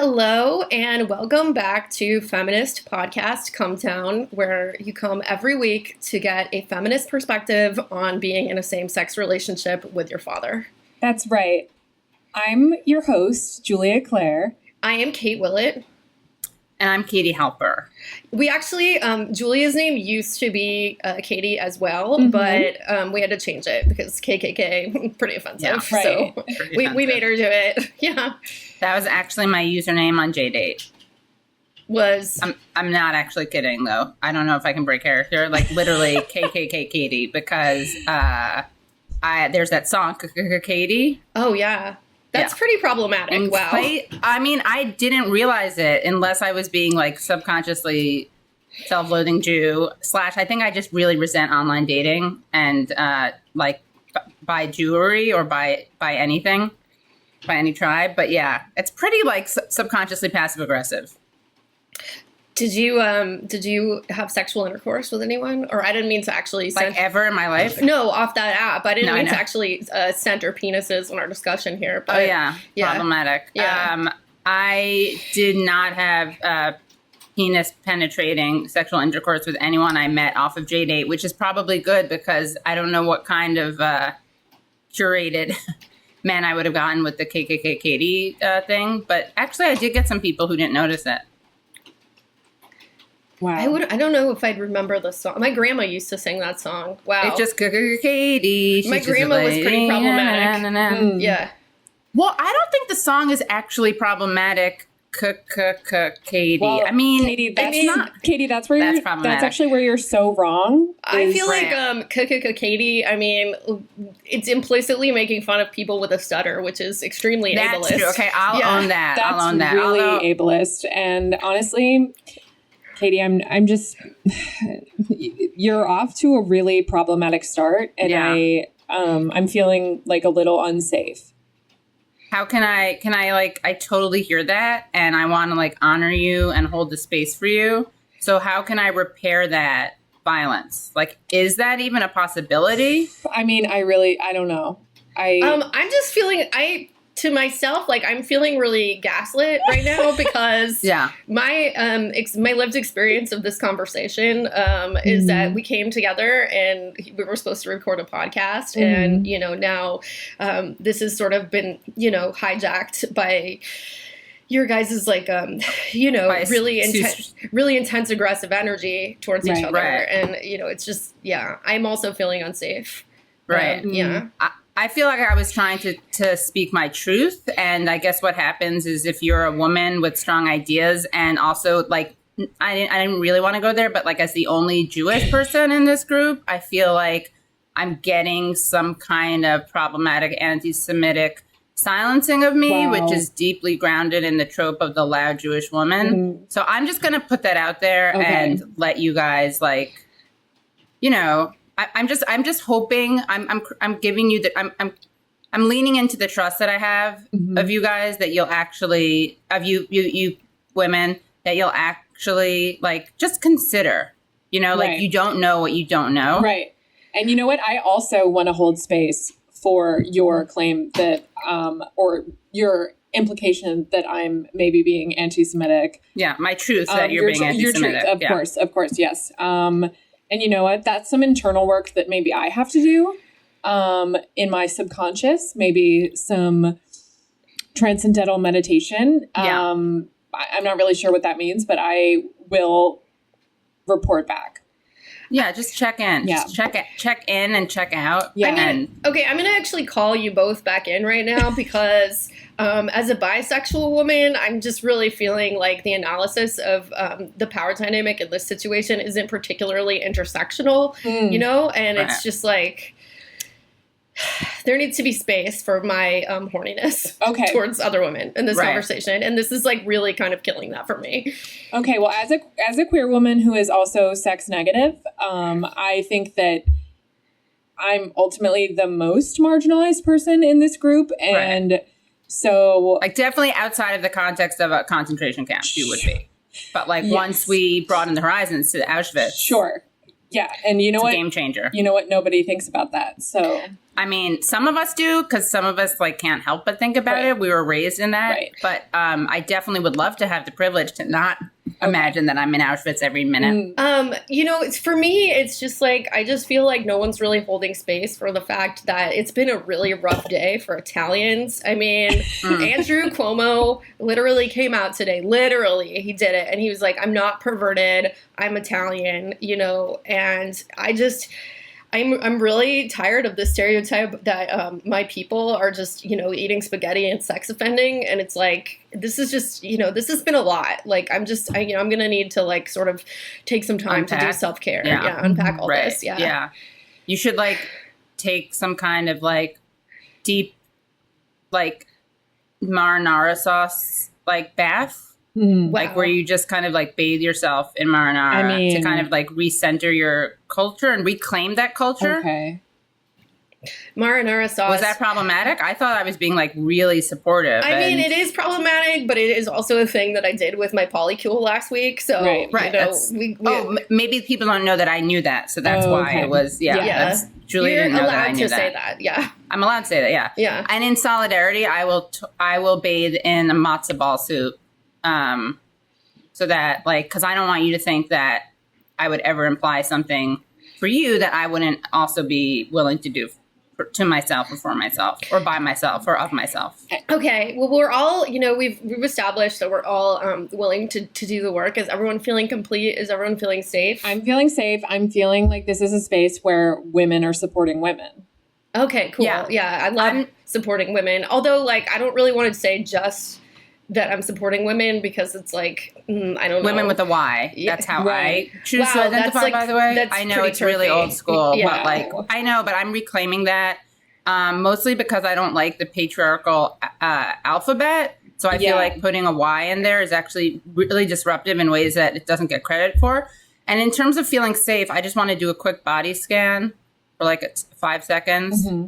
Hello and welcome back to Feminist Podcast CumTown, where you come every week to get a feminist perspective on being in a same-sex relationship with your father. That's right. I'm your host, Julia Claire. I am Kate Willett. And I'm Katie Halper. We actually, Julia's name used to be Katie as well, but we had to change it because KKK, pretty offensive. Yeah, right. So we made her do it. Yeah. That was actually my username on JDate. I'm not actually kidding, though. I don't know if I can break character. Like, literally, KKK Katie, because there's that song, Katie. Oh, yeah. That's pretty problematic. And wow. I didn't realize it unless I was being like subconsciously self-loathing Jew / I think I just really resent online dating and by Jewry or by anything, by any tribe. But yeah, it's pretty like subconsciously passive aggressive. Did you have sexual intercourse with anyone? Or I didn't mean to actually ever in my life? No, off that app. I didn't mean to actually center penises in our discussion here. But, yeah, problematic. Yeah. I did not have penis penetrating sexual intercourse with anyone I met off of JDate, which is probably good because I don't know what kind of curated men I would have gotten with the KKK Katie thing. But actually, I did get some people who didn't notice it. Wow. I don't know if I'd remember the song. My grandma used to sing that song. Wow. It's just Katie. My grandma was pretty problematic. Yeah. Well, I don't think the song is actually problematic. Katie. Well, I mean, Katie, that's where that's actually where you're so wrong. I feel like Katie, I mean, it's implicitly making fun of people with a stutter, which is extremely ableist. That's true. Okay, I'll own that. That's I'll own that. Really ableist. And honestly, Katie, I'm just, you're off to a really problematic start, and I'm feeling like a little unsafe. How can I I totally hear that, and I want to like honor you and hold the space for you. So how can I repair that violence? Like, is that even a possibility? I mean, I don't know. I'm just feeling, to myself, like I'm feeling really gaslit right now because my my lived experience of this conversation is that we came together and we were supposed to record a podcast, and now this has sort of been hijacked by your guys' like really intense aggressive energy towards each other, and it's just I'm also feeling unsafe. Right. I feel like I was trying to speak my truth. And I guess what happens is if you're a woman with strong ideas, and also like, I didn't really want to go there, but like as the only Jewish person in this group, I feel like I'm getting some kind of problematic anti-Semitic silencing of me, which is deeply grounded in the trope of the loud Jewish woman. So I'm just going to put that out there and let you guys I'm just hoping I'm giving you I'm leaning into the trust that I have of you guys, that you'll actually, of you women, that you'll actually like just consider, like you don't know what you don't know. Right. And you know what? I also want to hold space for your claim that or your implication that I'm maybe being anti-Semitic. Yeah, my truth that you're being anti-Semitic. Your truth, of course, yes. And you know what? That's some internal work that maybe I have to do in my subconscious, maybe some transcendental meditation. I'm not really sure what that means, but I will report back. Yeah, just check in. Yeah. Just check in and check out. Yeah. I'm going to actually call you both back in right now because as a bisexual woman, I'm just really feeling like the analysis of the power dynamic in this situation isn't particularly intersectional, and it's just like there needs to be space for my horniness towards other women in this conversation. And this is like really kind of killing that for me. Okay. Well, as a queer woman who is also sex negative, I think that I'm ultimately the most marginalized person in this group. And so like definitely outside of the context of a concentration camp, you would be. But like once we broaden the horizons to Auschwitz. Sure. Yeah. And you know what? Game changer. You know what? Nobody thinks about that. So, I mean, some of us do, because some of us like can't help but think about it. We were raised in that. Right. But I definitely would love to have the privilege to not imagine that I'm in Auschwitz every minute. You know, it's for me, it's just like, I just feel like no one's really holding space for the fact that it's been a really rough day for Italians. I mean, Andrew Cuomo literally came out today. Literally, he did it. And he was like, I'm not perverted. I'm Italian, you know, and I'm really tired of the stereotype that my people are just, you know, eating spaghetti and sex offending. And it's like, this is just, you know, this has been a lot. Like, I'm going to need to like sort of take some time to do self-care. Yeah. Unpack all this. Yeah. Yeah. You should like take some kind of like deep, like marinara sauce, like bath. Like where you just kind of like bathe yourself in marinara to kind of like recenter your culture and reclaim that culture. Okay. Marinara sauce. Was that problematic? I thought I was being like really supportive. I mean, it is problematic, but it is also a thing that I did with my polycule last week. So, right. You know, maybe people don't know that I knew that. So that's why it was, That's, Julie didn't know that I knew that. You're allowed to say that, yeah. I'm allowed to say that, yeah. Yeah. And in solidarity, I will bathe in a matzo ball soup. So that like, cause I don't want you to think that I would ever imply something for you that I wouldn't also be willing to do to myself or for myself or by myself or of myself. Okay. Well, we're all, you know, we've established that we're all willing to do the work. Is everyone feeling complete? Is everyone feeling safe? I'm feeling safe. I'm feeling like this is a space where women are supporting women. Okay, cool. Yeah. I love supporting women. Although like, I don't really want to say just that I'm supporting women because it's like, I don't know. Women with a Y. Yeah. That's how I choose to identify, like, by the way. I know it's really old school, but like, I know, but I'm reclaiming that mostly because I don't like the patriarchal alphabet. So I feel like putting a Y in there is actually really disruptive in ways that it doesn't get credit for. And in terms of feeling safe, I just want to do a quick body scan for like 5 seconds. Mm-hmm.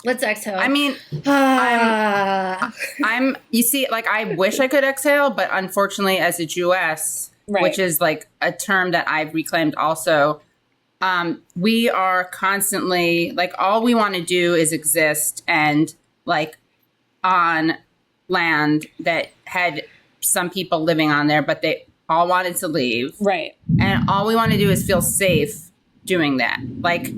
Let's exhale. I mean, I'm, you see, like, I wish I could exhale, but unfortunately, as a Jewess, which is like a term that I've reclaimed also, we are constantly, like, all we want to do is exist and, like, on land that had some people living on there, but they all wanted to leave. Right. And all we want to do is feel safe doing that. Like,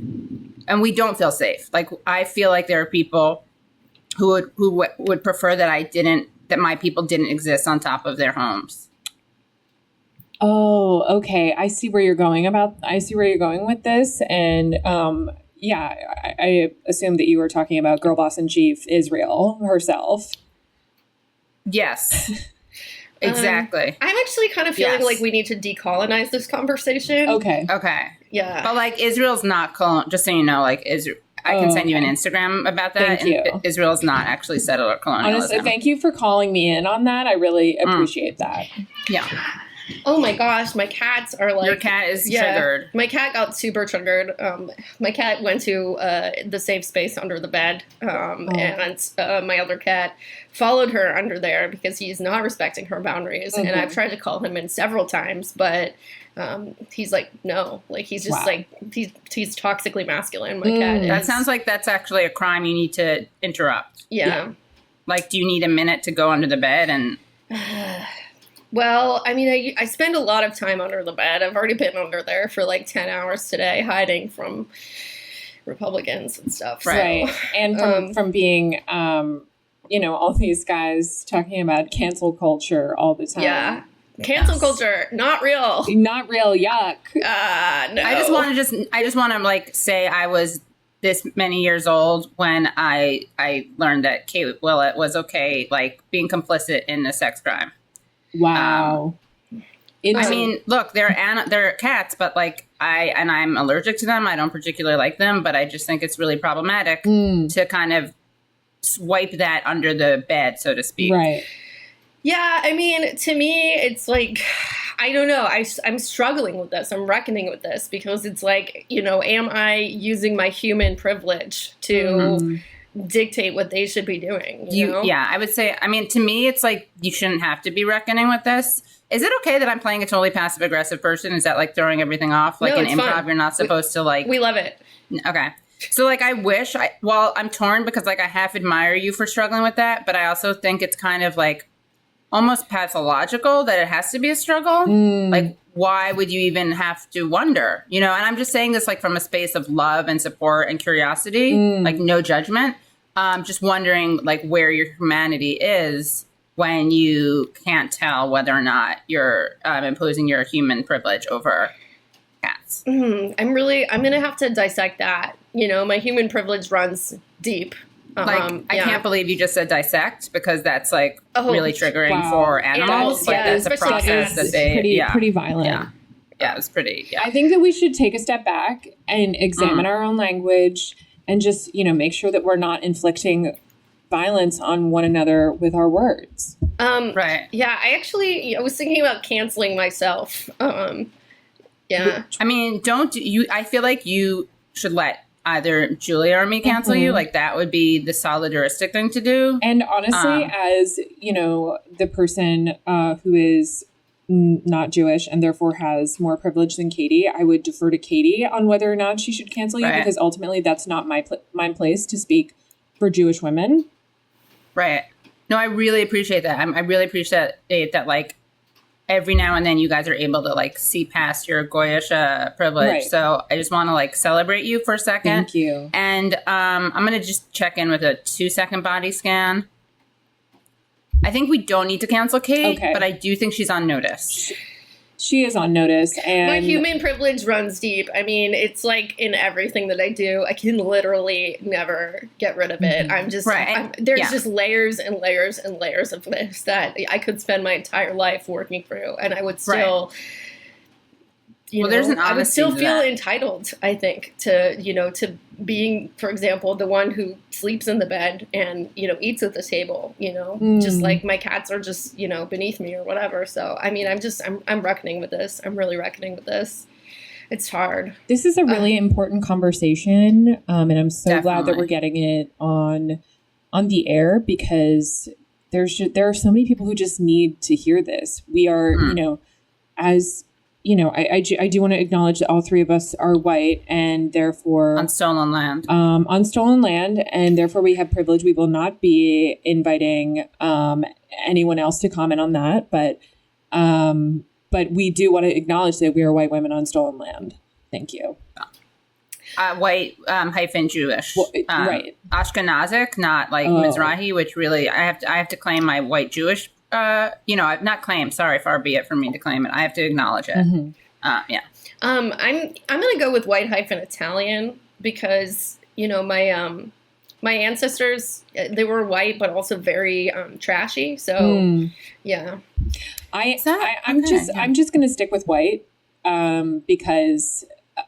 and we don't feel safe. Like, I feel like there are people who would prefer that my people didn't exist on top of their homes. Oh, okay. I see where you're going with this. And I assume that you were talking about girl boss in chief Israel herself. Yes. Exactly. I'm actually kind of feeling like we need to decolonize this conversation. Okay. Yeah. But like, Israel's not just so you know, like, I can send you an Instagram about that. Thank you. Israel's not actually settler colonialism. Honestly, thank you for calling me in on that. I really appreciate that. Yeah. Oh my gosh, my cats are like... Your cat is triggered. My cat got super triggered. My cat went to the safe space under the bed, and my other cat followed her under there because he's not respecting her boundaries. Mm-hmm. And I've tried to call him in several times, but he's like, no. Like, he's just like, he's toxically masculine, my cat is. That sounds like that's actually a crime you need to interrupt. Yeah. Like, do you need a minute to go under the bed and... Well, I mean, I spend a lot of time under the bed. I've already been under there for like 10 hours today, hiding from Republicans and stuff. Right. So, and from being, all these guys talking about cancel culture all the time. Yeah. Cancel culture, not real. Not real, yuck. No. I just want to like say I was this many years old when I learned that Kate Willett was okay, like being complicit in a sex crime. Wow. I mean, look, they're cats, but like I'm allergic to them. I don't particularly like them, but I just think it's really problematic to kind of swipe that under the bed, so to speak. Right. Yeah, I mean, to me, it's like, I don't know. I'm struggling with this. I'm reckoning with this because it's like, am I using my human privilege to dictate what they should be doing. You know? Yeah, I would say, I mean, to me, it's like, you shouldn't have to be reckoning with this. Is it okay that I'm playing a totally passive aggressive person? Is that like throwing everything off? Like in improv, fun. You're not supposed to like. We love it. Okay. So like, I'm torn because like I half admire you for struggling with that, but I also think it's kind of like almost pathological that it has to be a struggle. Like, why would you even have to wonder? You know, and I'm just saying this like from a space of love and support and curiosity, like no judgment. Just wondering like where your humanity is when you can't tell whether or not you're imposing your human privilege over cats. I'm going to have to dissect that. You know, my human privilege runs deep. I can't believe you just said dissect, because that's like really triggering for animals. Like that's a process that they pretty violent. Yeah, it was pretty. Yeah. I think that we should take a step back and examine our own language and just, you know, make sure that we're not inflicting violence on one another with our words. Right. Yeah, I was thinking about canceling myself. Yeah. I mean, I feel like you should let either Julia or me cancel you. Like that would be the solidaristic thing to do. And honestly, as you know, the person who is not Jewish and therefore has more privilege than Katie, I would defer to Katie on whether or not she should cancel you, because ultimately that's not my place to speak for Jewish women. Right. No, I really appreciate that. I really appreciate that, like, every now and then you guys are able to, like, see past your Goyish privilege. Right. So I just want to, like, celebrate you for a second. Thank you. And I'm going to just check in with a 2-second body scan. I think we don't need to cancel Kate, but I do think she's on notice. She is on notice. And my human privilege runs deep. I mean, it's like in everything that I do. I can literally never get rid of it. I'm just, there's just layers and layers and layers of this that I could spend my entire life working through, and I would still, I would still feel entitled, I think, to being, for example, the one who sleeps in the bed and, eats at the table, just like my cats are just, beneath me or whatever. So, I mean, I'm reckoning with this. I'm really reckoning with this. It's hard. This is a really important conversation. And I'm so glad that we're getting it on the air, because there are so many people who just need to hear this. We are, I do want to acknowledge that all three of us are white, and therefore on stolen land. And therefore we have privilege. We will not be inviting anyone else to comment on that, but we do want to acknowledge that we are white women on stolen land. Thank you. White hyphen Jewish, right? Ashkenazic, not like Mizrahi, which really I have to claim my white Jewish. I've not claimed. Sorry, far be it from me to claim it. I have to acknowledge it. Mm-hmm. I'm gonna go with white hyphen Italian, because my ancestors, they were white but also very trashy. So yeah, I'm just gonna stick with white because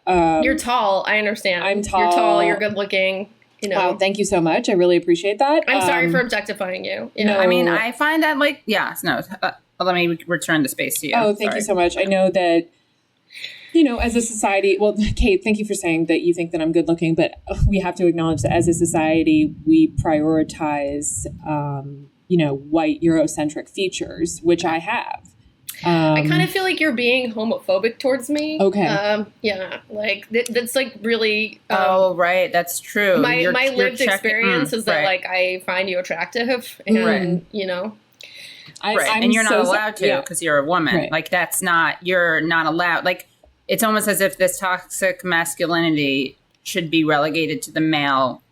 you're tall. I understand. I'm tall. You're tall. You're good looking. Wow, thank you so much. I really appreciate that. I'm sorry for objectifying you. No, I mean, I find that let me return the space to you. Oh, thank you so much. I know that, as a society, well, Kate, thank you for saying that you think that I'm good looking, but we have to acknowledge that as a society, we prioritize, white Eurocentric features, which I have. I kind of feel like you're being homophobic towards me. Okay. Yeah, like that's like really. Right, that's true. My lived experience is that like I find you attractive, and and you're not allowed to because you're a woman. Right. Like you're not allowed. Like it's almost as if this toxic masculinity should be relegated to the male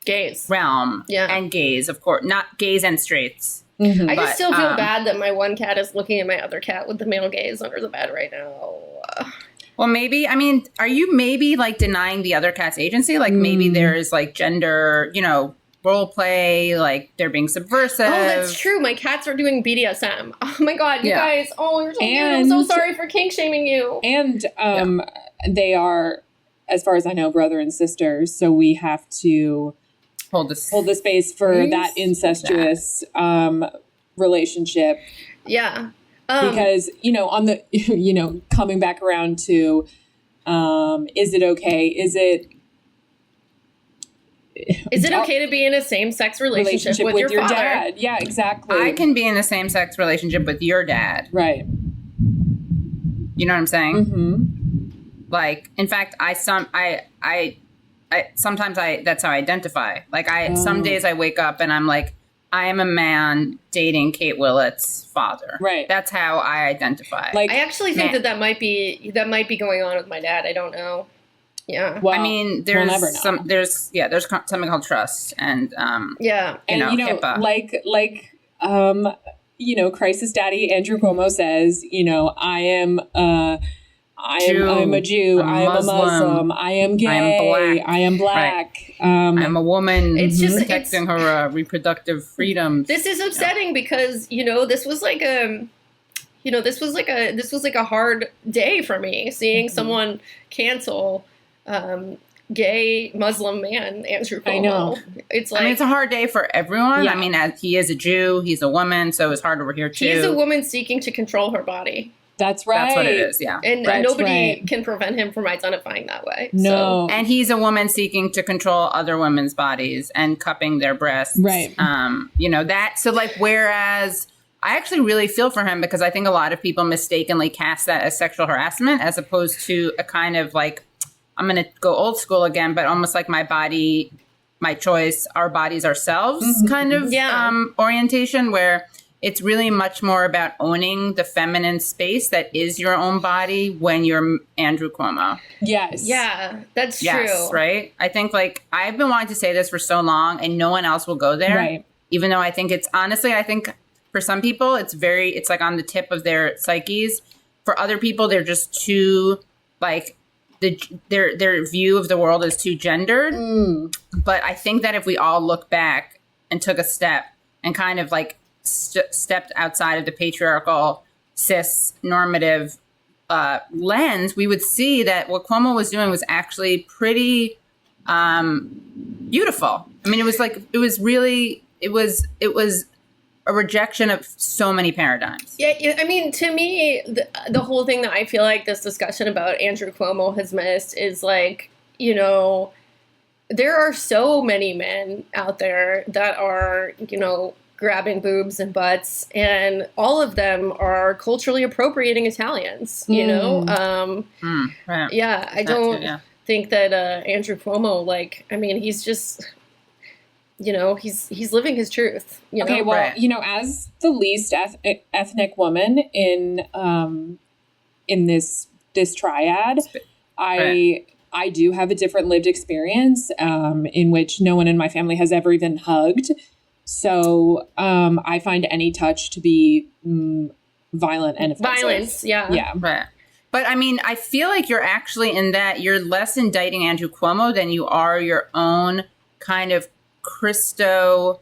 gaze realm. Yeah, and gays, of course, not gays and straights. Mm-hmm. I just still feel bad that my one cat is looking at my other cat with the male gaze under the bed right now. Well, maybe, I mean, are you maybe like denying the other cat's agency? Like maybe there's like gender, role play, like they're being subversive. Oh, that's true. My cats are doing BDSM. Oh my God, you guys. Oh, you're so cute. I'm so sorry for kink shaming you. And they are, as far as I know, brother and sisters. So we have to hold the space for that incestuous relationship. Yeah. Because, on the, coming back around to, is it okay? Is it okay to be in a same-sex relationship with your father? dad? Yeah, exactly. I can be in a same-sex relationship with your dad. Right. You know what I'm saying? Mm-hmm. Like, in fact, sometimes that's how I identify. Like, some days I wake up and I'm like, I am a man dating Kate Willett's father. Right. That's how I identify. Like, I actually think that might be going on with my dad. I don't know. Yeah. Well, I mean, there's there's something called trust and HIPAA. Crisis Daddy Andrew Cuomo says, I'm a Jew. I am a Muslim. I am gay. I am black. Right. I'm a woman. It's just protecting her reproductive freedoms. This is upsetting because this was like a hard day for me seeing someone cancel gay Muslim man Andrew Cuomo. I know. It's like, it's a hard day for everyone. Yeah. I mean, as he is a Jew, he's a woman, so it's hard over here too. He's a woman seeking to control her body. That's right. That's what it is, yeah. And nobody can prevent him from identifying that way. No. So. And he's a woman seeking to control other women's bodies and cupping their breasts. Right. Whereas I actually really feel for him because I think a lot of people mistakenly cast that as sexual harassment as opposed to a kind of like, I'm going to go old school again, but almost like my body, my choice, our bodies ourselves kind of orientation where it's really much more about owning the feminine space that is your own body when you're Andrew Cuomo. Yes. Yeah, that's yes, true. Right? I think I've been wanting to say this for so long and no one else will go there. Right. Even though I think I think for some people it's like on the tip of their psyches. For other people, they're just too their view of the world is too gendered. But I think that if we all look back and took a step and kind of stepped outside of the patriarchal, cis normative lens, we would see that what Cuomo was doing was actually pretty beautiful. I mean, it was a rejection of so many paradigms. Yeah, I mean, to me, the whole thing that I feel like this discussion about Andrew Cuomo has missed is there are so many men out there that are, grabbing boobs and butts, and all of them are culturally appropriating Italians, right. Yeah, I don't think that Andrew Cuomo, he's just, he's living his truth. Okay, well, right. As the least ethnic woman in this triad, I do have a different lived experience in which no one in my family has ever even hugged. So I find any touch to be violent and offensive. Violence, yeah. Yeah. Right. But I mean, I feel like you're actually in that you're less indicting Andrew Cuomo than you are your own kind of puritanical,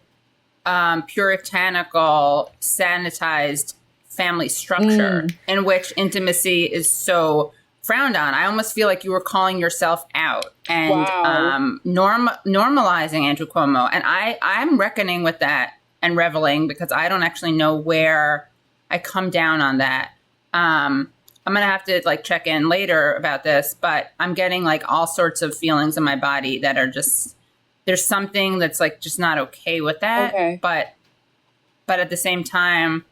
sanitized family structure in which intimacy is so frowned on. I almost feel like you were calling yourself out and normalizing Andrew Cuomo. And I'm reckoning with that and reveling because I don't actually know where I come down on that. I'm going to have to check in later about this, but I'm getting all sorts of feelings in my body that are just, there's something that's just not okay with that. Okay. But at the same time,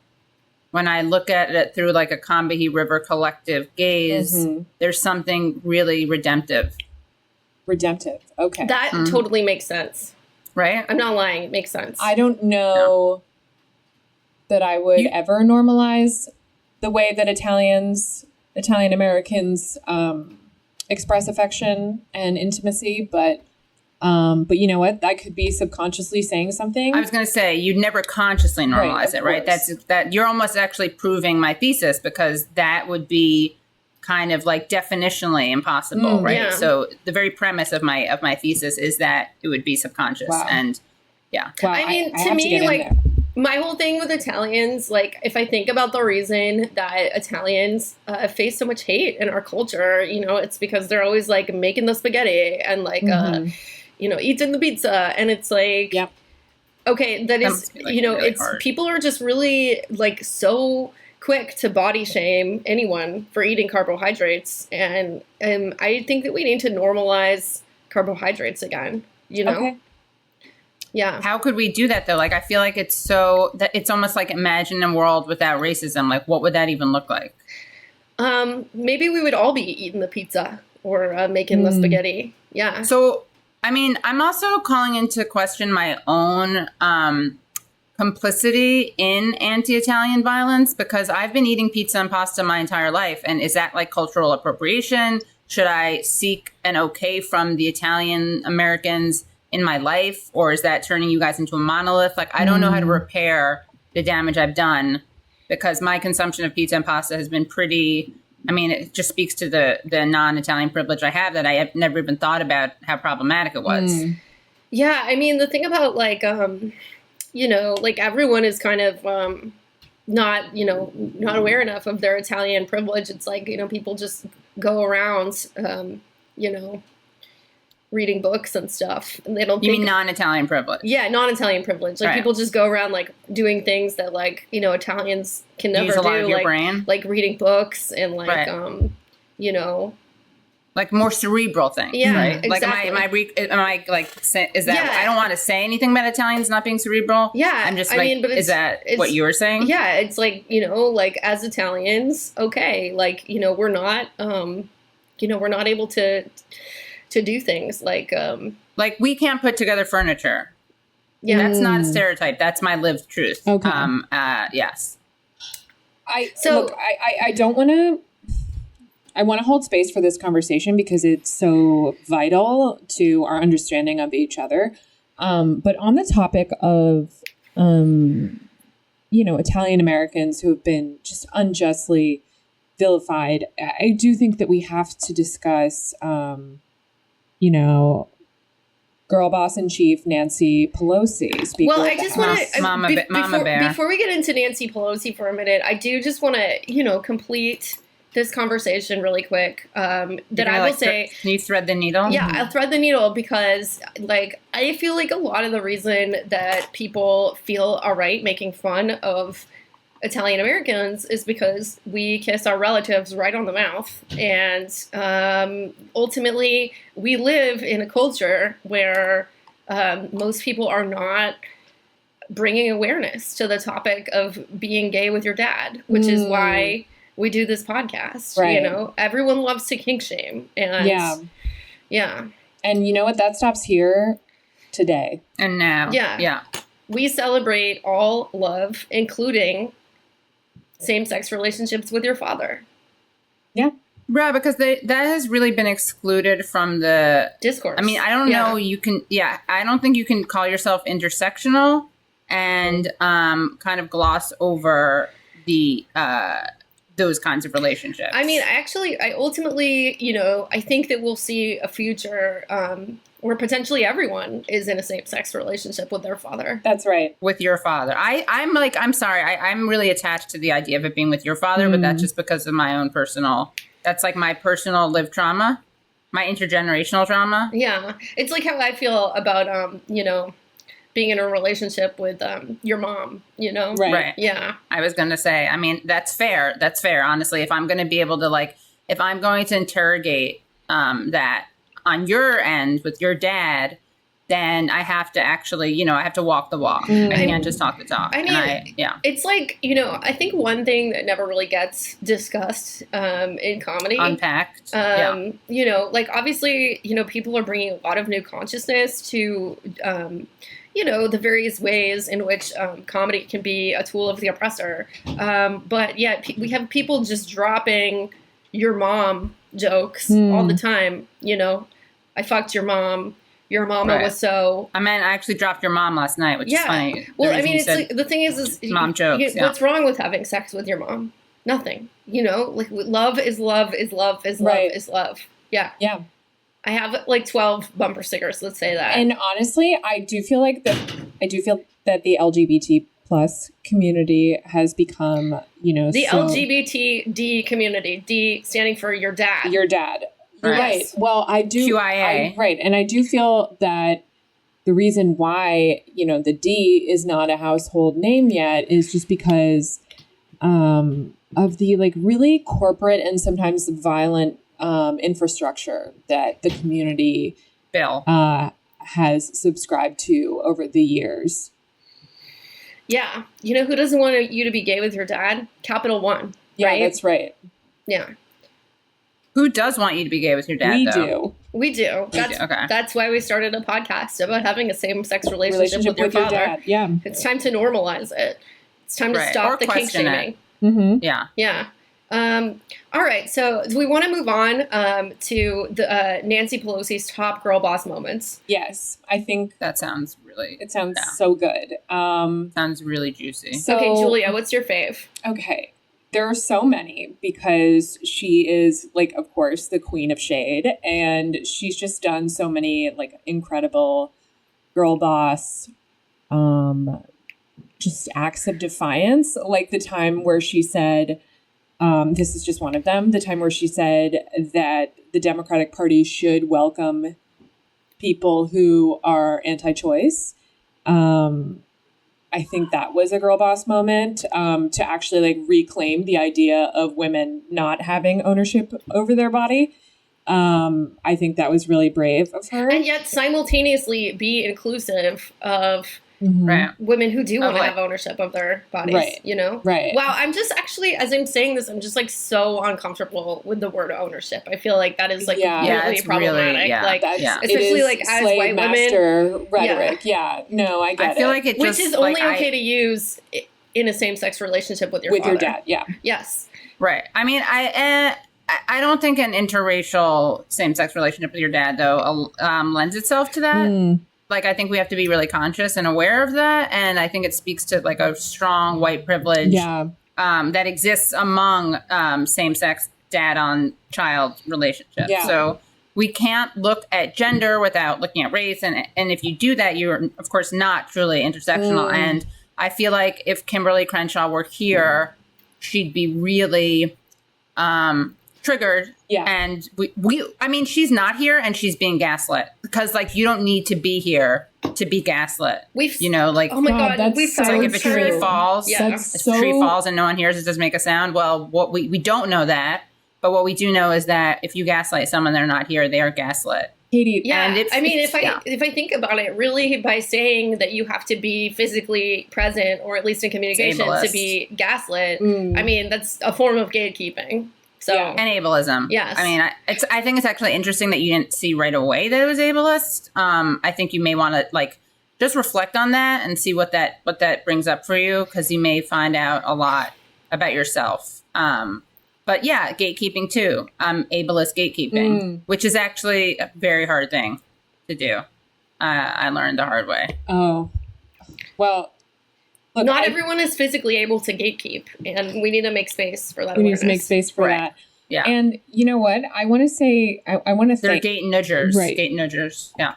when I look at it through a Combahee River collective gaze, there's something really redemptive. Redemptive. Okay. That totally makes sense. Right? I'm not lying. It makes sense. I don't know that I would ever normalize the way that Italian Americans express affection and intimacy, but you know what? That could be subconsciously saying something. I was going to say you'd never consciously normalize it, right? That you're almost actually proving my thesis because that would be kind of definitionally impossible, right? Yeah. So the very premise of my thesis is that it would be subconscious, and yeah. Wow, I mean, to me, my whole thing with Italians, if I think about the reason that Italians face so much hate in our culture, it's because they're always making the spaghetti and eating the pizza, and it's okay, that is, really it's hard. People are just really so quick to body shame anyone for eating carbohydrates, and I think that we need to normalize carbohydrates again. Okay. Yeah. How could we do that though? Like, I feel like it's almost like imagine a world without racism. Like, what would that even look like? Maybe we would all be eating the pizza or making the spaghetti. Yeah. So, I mean, I'm also calling into question my own complicity in anti-Italian violence, because I've been eating pizza and pasta my entire life. And is that like cultural appropriation? Should I seek an okay from the Italian Americans in my life? Or is that turning you guys into a monolith? Like, I don't know how to repair the damage I've done, because my consumption of pizza and pasta has been pretty, I mean, it just speaks to the non-Italian privilege I have, that I have never even thought about how problematic it was. Yeah, I mean, the thing about like, you know, like everyone is kind of not aware enough of their Italian privilege. It's like, you know, people just go around, you know, reading books and stuff, and they don't. You mean non-Italian privilege? Yeah, non-Italian privilege. Like people just go around like doing things that like, you know, Italians can never do. A lot of your brain. Like reading books and like you know, like more cerebral things. Yeah, right? Exactly. Like am I like is that? Yeah. I don't want to say anything about Italians not being cerebral. Yeah, I'm just like, but is that what you were saying? Yeah, it's like, you know, like as Italians, okay, like, you know, we're not able to do things like we can't put together furniture. Yeah, that's not a stereotype. That's my lived truth. Okay. Yes. I don't want to. I want to hold space for this conversation because it's so vital to our understanding of each other. But on the topic of, you know, Italian Americans who have been just unjustly vilified, I do think that we have to discuss, you know, girl boss in chief Nancy Pelosi. Well, I just want to before we get into Nancy Pelosi for a minute, I do just want to, you know, complete this conversation really quick. That I will say. Can you thread the needle? Yeah, I'll thread the needle because, like, I feel like a lot of the reason that people feel all right making fun of Italian Americans is because we kiss our relatives right on the mouth. And ultimately, we live in a culture where most people are not bringing awareness to the topic of being gay with your dad, which is why we do this podcast. Right. You know, everyone loves to kink shame. And yeah. And you know what? That stops here today. And now. Yeah. We celebrate all love, including same-sex relationships with your father. Yeah. Right, because that has really been excluded from the discourse. I mean, I don't know. I don't think you can call yourself intersectional and kind of gloss over the those kinds of relationships. I mean, I ultimately, you know, I think that we'll see a future where potentially everyone is in a same-sex relationship with their father. That's right. With your father. I'm sorry. I'm really attached to the idea of it being with your father, but that's just because of my own that's like my personal lived trauma, my intergenerational trauma. Yeah. It's like how I feel about, you know, being in a relationship with your mom, you know? Right. Yeah. I was going to say, I mean, that's fair. That's fair. Honestly, if I'm going to be able to if I'm going to interrogate that on your end with your dad, then I have to actually, you know, I have to walk the walk. I can't just talk the talk. I mean, it's like, you know, I think one thing that never really gets discussed in comedy. Unpacked. You know, like obviously, you know, people are bringing a lot of new consciousness to, you know, the various ways in which comedy can be a tool of the oppressor. But yeah, we have people just dropping your mom jokes all the time. You know, I fucked your mom. Your mama was so. I mean, I actually dropped your mom last night, which is funny. Well, I mean, it's like, the thing is mom jokes. What's wrong with having sex with your mom? Nothing. You know, like love is love is love is love is love. Yeah. Yeah. I have like 12 bumper stickers. Let's say that. And honestly, I do feel that the LGBT plus community has become, you know, the LGBT community, D standing for your dad. Your dad. Right. Well, I do. QIA. Right. And I do feel that the reason why, you know, the D is not a household name yet is just because of the like really corporate and sometimes violent infrastructure that the community has subscribed to over the years. Yeah. You know who doesn't want you to be gay with your dad? Capital One. Yeah, right? That's right. Yeah. Who does want you to be gay with your dad, though? We do. That's why we started a podcast about having a same-sex relationship with your father. Dad. Yeah. It's time to normalize it. It's time to stop the kink shaming. Mm-hmm. Yeah. Yeah. All right. So do we want to move on to the Nancy Pelosi's top girl boss moments? Yes. I think that sounds really... It sounds so good. Sounds really juicy. Okay, Julia, what's your fave? Okay. There are so many because she is, like, of course, the queen of shade. And she's just done so many, like, incredible girl boss just acts of defiance. Like the time where she said, this is just one of them, the time where she said that the Democratic Party should welcome people who are anti-choice. I think that was a girl boss moment, to actually like reclaim the idea of women not having ownership over their body. I think that was really brave of her. And yet simultaneously be inclusive of women who do want to have ownership of their bodies, you know? Right. Wow, I'm just actually, as I'm saying this, I'm just like so uncomfortable with the word ownership. I feel like that is like really problematic. Really, like, especially like as white women. Rhetoric. No, I get it. I feel like it just... Which is only okay to use in a same-sex relationship with your father. With your dad, yeah. Yes. Right. I mean, I don't think an interracial same-sex relationship with your dad, though, lends itself to that. Like, I think we have to be really conscious and aware of that. And I think it speaks to, like, a strong white privilege that exists among same-sex dad-on-child relationships. Yeah. So we can't look at gender without looking at race. And if you do that, you're, of course, not truly intersectional. And I feel like if Kimberly Crenshaw were here, she'd be really triggered. Yeah. And I mean, she's not here and she's being gaslit because like, you don't need to be here to be gaslit. You know, like, oh my God, it's like if a tree falls, if a tree falls and no one hears it, doesn't make a sound. Well, what we don't know that, but what we do know is that if you gaslight someone, they're not here, they are gaslit. Katie, yeah, and I mean, if I think about it, really, by saying that you have to be physically present or at least in communication to be gaslit, I mean, that's a form of gatekeeping. So and ableism. Yes. I mean, I think it's actually interesting that you didn't see right away that it was ableist. I think you may want to like just reflect on that and see what that brings up for you, because you may find out a lot about yourself. But yeah, gatekeeping too. Ableist gatekeeping, which is actually a very hard thing to do. I learned the hard way. Oh, well. Look, not everyone is physically able to gatekeep, and we need to make space for that. We need to make space for that. Yeah. And you know what? I want to say, I want to thank... They're gate nudgers. Right. Gate nudgers. Yeah.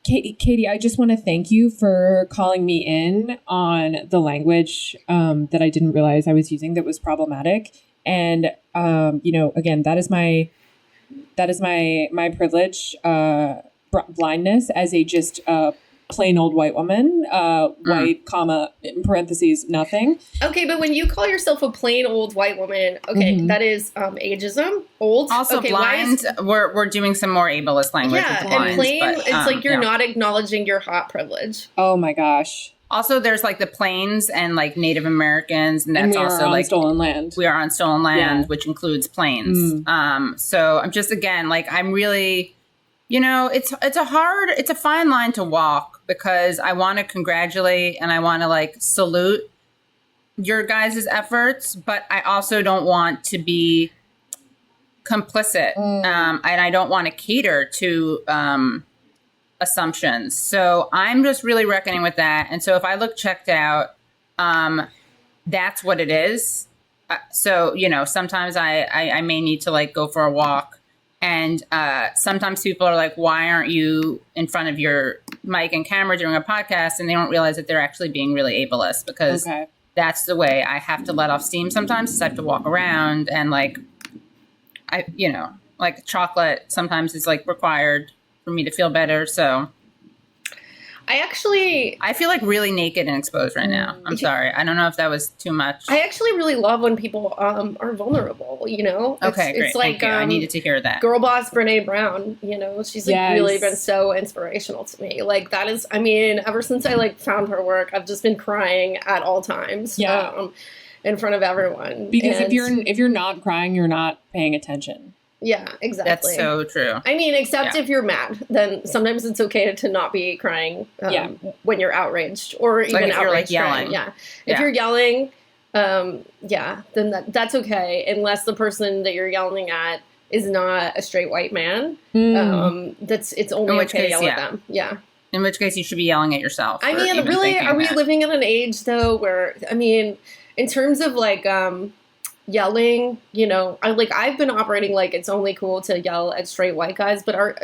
Katie, I just want to thank you for calling me in on the language that I didn't realize I was using that was problematic. And, you know, again, that is my privilege, blindness as a just plain old white woman, white, comma, in parentheses, nothing. Okay, but when you call yourself a plain old white woman, okay, that is ageism, old. Also blind, we're doing some more ableist language with blinds, and plain, but, it's like you're not acknowledging your hot privilege. Oh my gosh. Also, there's like the plains and like Native Americans, and that's also like stolen land. We are on stolen land, which includes plains. So I'm just, again, like, I'm really... You know, it's a fine line to walk, because I want to congratulate and I want to like salute your guys' efforts, but I also don't want to be complicit, and I don't want to cater to assumptions. So I'm just really reckoning with that. And so if I look checked out, that's what it is. So, you know, sometimes I may need to like go for a walk. And sometimes people are like, why aren't you in front of your mic and camera doing a podcast? And they don't realize that they're actually being really ableist, because that's the way I have to let off steam sometimes, is I have to walk around and like, you know, like chocolate sometimes is like required for me to feel better. So I feel like really naked and exposed right now. I'm sorry. I don't know if that was too much. I actually really love when people are vulnerable, you know? Okay, great. It's like, I needed to hear that. Girl boss Brene Brown, you know, she's like really been so inspirational to me. Like that is, I mean, ever since I like found her work, I've just been crying at all times. In front of everyone. Because if you're not crying, you're not paying attention. Yeah, exactly. That's so true. I mean, except if you're mad, then sometimes it's okay to not be crying when you're outraged or even like if you're like yelling. yelling. Yeah. If you're yelling, then that's okay. Unless the person that you're yelling at is not a straight white man. It's only okay to yell at them. Yeah. In which case you should be yelling at yourself. I mean, really, are we living in an age though where, I mean, in terms of like, yelling, you know, I've been operating like it's only cool to yell at straight white guys, but are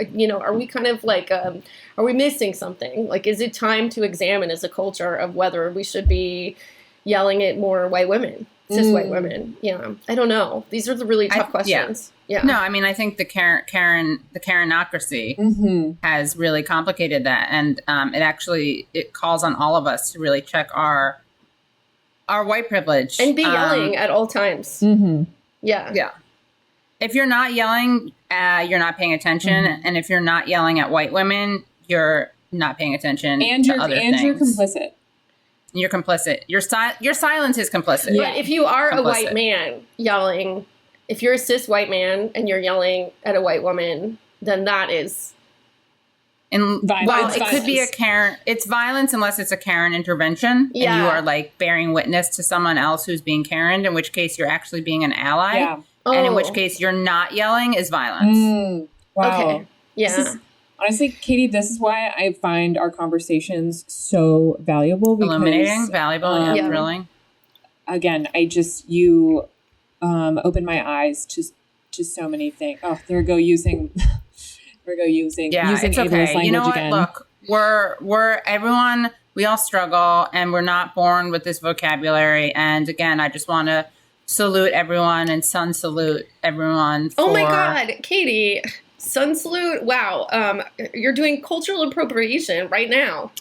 we kind of like, are we missing something? Like, is it time to examine as a culture of whether we should be yelling at more white women, cis white women? Yeah. I don't know. These are the really tough questions. Yeah. No, I mean, I think the Karenocracy has really complicated that. And it calls on all of us to really check our white privilege. And be yelling at all times. Yeah. Yeah. If you're not yelling, you're not paying attention. And if you're not yelling at white women, you're not paying attention to other things. And you're complicit. You're complicit. Your silence is complicit. But if you are a white man yelling, if you're a cis white man and you're yelling at a white woman, then that is... It could be a Karen. It's violence unless it's a Karen intervention, and you are like bearing witness to someone else who's being Karened. In which case, you're actually being an ally, and in which case, you're not yelling is violence. Wow. Okay. Yeah. Honestly, Katie, this is why I find our conversations so valuable. Because, illuminating, valuable, and thrilling. Again, you opened my eyes to so many things. Oh, there we go using. Using it's okay. You know what? Again. Look, we're everyone. We all struggle, and we're not born with this vocabulary. And again, I just want to salute everyone and sun salute everyone. Oh my God, Katie, sun salute! Wow, you're doing cultural appropriation right now.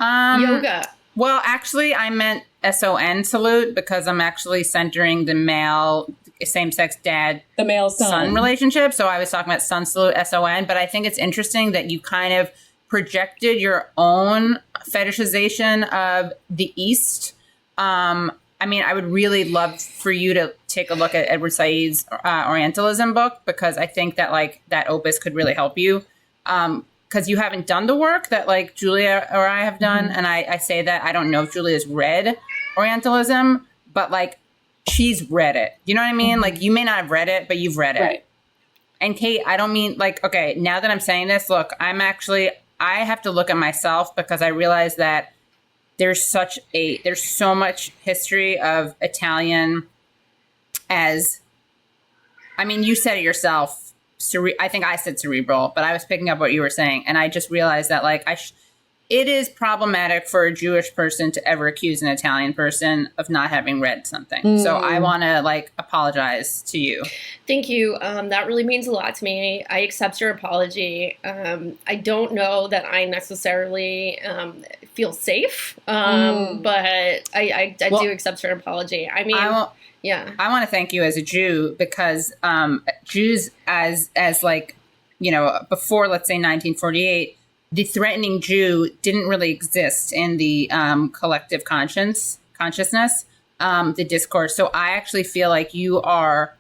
Yoga. Well, actually, I meant SON salute because I'm actually centering the male. Same-sex dad, the male son relationship. So I was talking about sun salute, SON, but I think it's interesting that you kind of projected your own fetishization of the East. I mean, I would really love for you to take a look at Edward Said's Orientalism book, because I think that like that opus could really help you. Because you haven't done the work that like Julia or I have done. And I say that I don't know if Julia's read Orientalism, but like, she's read it. You know what I mean? Like, you may not have read it, but you've read it. Right. And Kate, I don't mean like, okay, now that I'm saying this, look, I have to look at myself because I realize that there's so much history of Italian as, I mean, you said it yourself. I think I said cerebral, but I was picking up what you were saying. And I just realized that like, it is problematic for a Jewish person to ever accuse an Italian person of not having read something. So I want to like apologize to you. Thank you. That really means a lot to me. I accept your apology. I don't know that I necessarily feel safe, but I do accept your apology. I mean, I want to thank you as a Jew because Jews as like, you know, before, let's say 1948, the threatening Jew didn't really exist in the collective consciousness, the discourse. So I actually feel like you are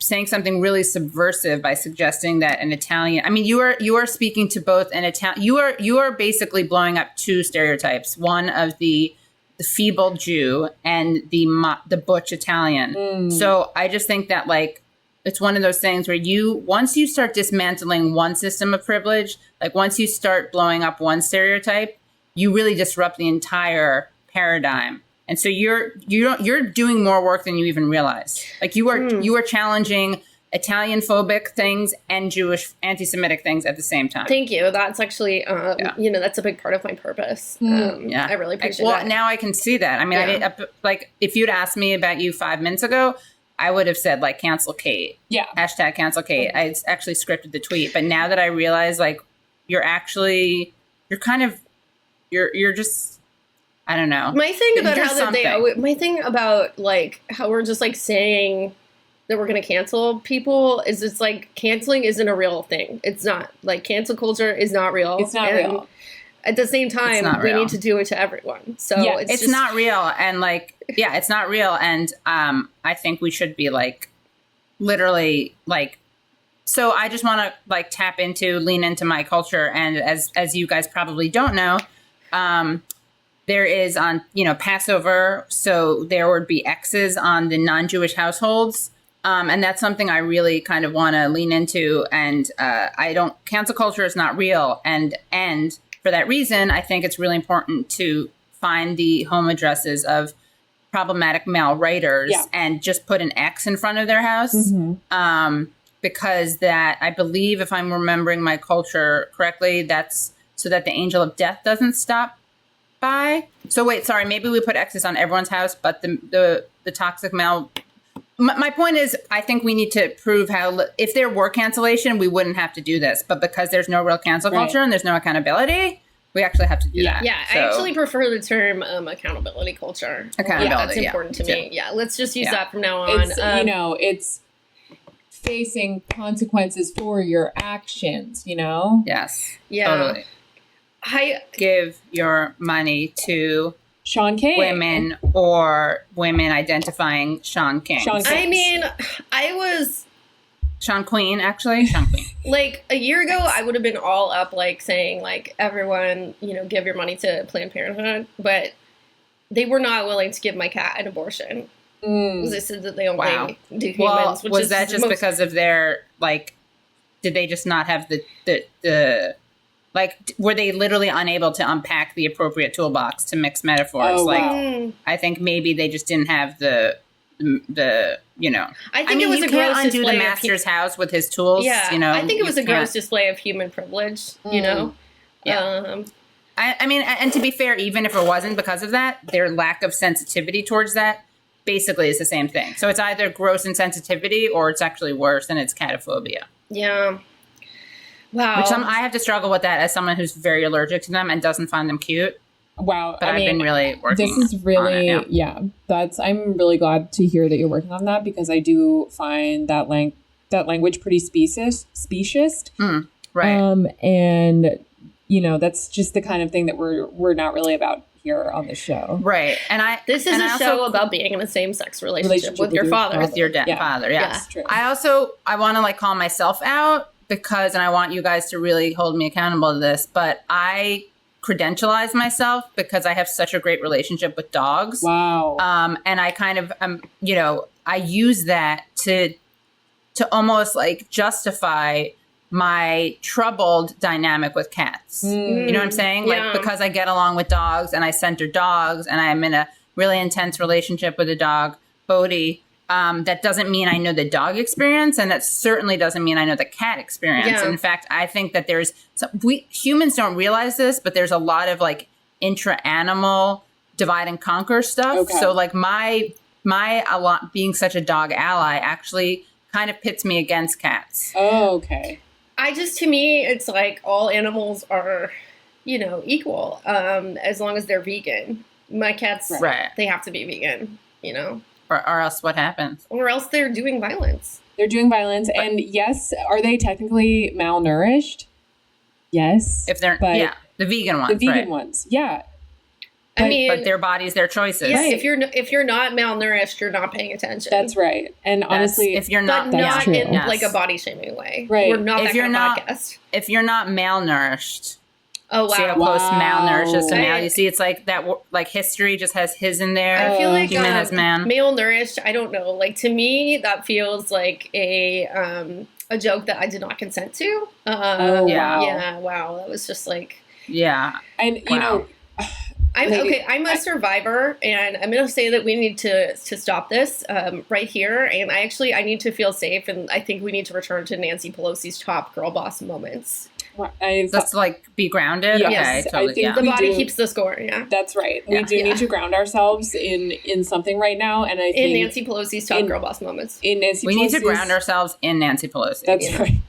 saying something really subversive by suggesting that an Italian. I mean, you are speaking to both an Italian. You are basically blowing up two stereotypes: one of the feeble Jew and the butch Italian. So I just think that like. It's one of those things where once you start dismantling one system of privilege, like once you start blowing up one stereotype, you really disrupt the entire paradigm. And so you're doing more work than you even realize. Like you are challenging Italian phobic things and Jewish anti-Semitic things at the same time. Thank you. That's actually, that's a big part of my purpose. I really appreciate that. Well, now I can see that. I mean, like if you'd asked me about you 5 minutes ago, I would have said like cancel Kate. Yeah. Hashtag cancel Kate. I actually scripted the tweet. But now that I realize like you're kind of you're just, I don't know. My thing about my thing about like how we're just like saying that we're going to cancel people is it's like canceling isn't a real thing. It's not. Like cancel culture is not real. It's not real. At the same time, we need to do it to everyone. So it's not real. And like, it's not real. And I think we should be like, literally like, so I just want to like lean into my culture. And as you guys probably don't know, there is on, Passover. So there would be X's on the non-Jewish households. And that's something I really kind of want to lean into. And cancel culture is not real. And for that reason, I think it's really important to find the home addresses of problematic male writers and just put an X in front of their house. Mm-hmm. Because that, I believe, if I'm remembering my culture correctly, that's so that the angel of death doesn't stop by. So wait, sorry, maybe we put X's on everyone's house, but the toxic male... My point is, I think we need to prove how, if there were cancellation, we wouldn't have to do this. But because there's no real cancel culture and there's no accountability, we actually have to do that. Yeah, so, I actually prefer the term accountability culture. That's important to me. Yeah, let's just use that from now on. It's, it's facing consequences for your actions, Yes. Yeah. Totally. Give your money to... Sean King. Women or women identifying Sean King. I mean, I was... Sean Queen, actually. Sean Queen. Like, a year ago, I would have been all up, like, saying, like, everyone, give your money to Planned Parenthood. But they were not willing to give my cat an abortion. They said that they only do humans. Well, was that just because of their, like... Did they just not have the like, were they literally unable to unpack the appropriate toolbox to mix metaphors? I think maybe they just didn't have the I think it was a gross undo the master's house with his tools. Yeah, I think it was a gross display of human privilege. Yeah. I mean, and to be fair, even if it wasn't because of that, their lack of sensitivity towards that basically is the same thing. So it's either gross insensitivity or it's actually worse, and it's cataphobia. Yeah. Wow. Which I have to struggle with that as someone who's very allergic to them and doesn't find them cute. Wow. But I've been really working on it. This is really, I'm really glad to hear that you're working on that because I do find that language pretty specious. Right. And, that's just the kind of thing that we're not really about here on the show. Right. This is a show about being in a same-sex relationship with your father. With your father, yes. Yeah. I want to call myself out. Because, and I want you guys to really hold me accountable to this, but I credentialize myself because I have such a great relationship with dogs. Wow. And I kind of, I use that to almost justify my troubled dynamic with cats. You know what I'm saying? Yeah. Because I get along with dogs and I center dogs and I'm in a really intense relationship with a dog, Bodhi. That doesn't mean I know the dog experience, and that certainly doesn't mean I know the cat experience. Yeah. In fact, I think that we humans don't realize this, but there's a lot of intra-animal divide and conquer stuff. Okay. So being such a dog ally actually kind of pits me against cats. Oh, okay. To me, it's like all animals are, equal, as long as they're vegan. My cats, they have to be vegan, Or else what happens? Or else they're doing violence. And yes, are they technically malnourished? Yes. If they're, the vegan ones. The vegan ones, yeah. But their bodies, their choices. Yeah, if you're not malnourished, you're not paying attention. That's right. And honestly, if you're not, but not in a body shaming way. Right. We're not that kind of podcast. If you're not malnourished. Oh, wow. See how close malnourished is to mal. You see, it's like that, history just has his in there. I feel like human has man. Malnourished, I don't know. To me, that feels like a joke that I did not consent to. Wow. Yeah, wow. That was just Yeah. And, I'm a survivor, and I'm going to say that we need to stop this right here. And I need to feel safe, and I think we need to return to Nancy Pelosi's top girl boss moments. Let's be grounded. Yes, okay, totally. I think the body keeps the score. Yeah, that's right. We do need to ground ourselves in something right now, and I think in Nancy Pelosi's top girl boss moments. We need to ground ourselves in Nancy Pelosi. That's right.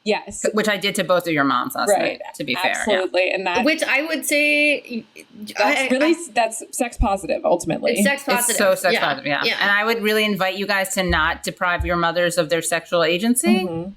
Yes. Which I did to both of your moms last night, to be fair. Absolutely. And that, which I would say that's sex positive, ultimately. It's sex positive. It's so sex positive, yeah. And I would really invite you guys to not deprive your mothers of their sexual agency. Mm-hmm.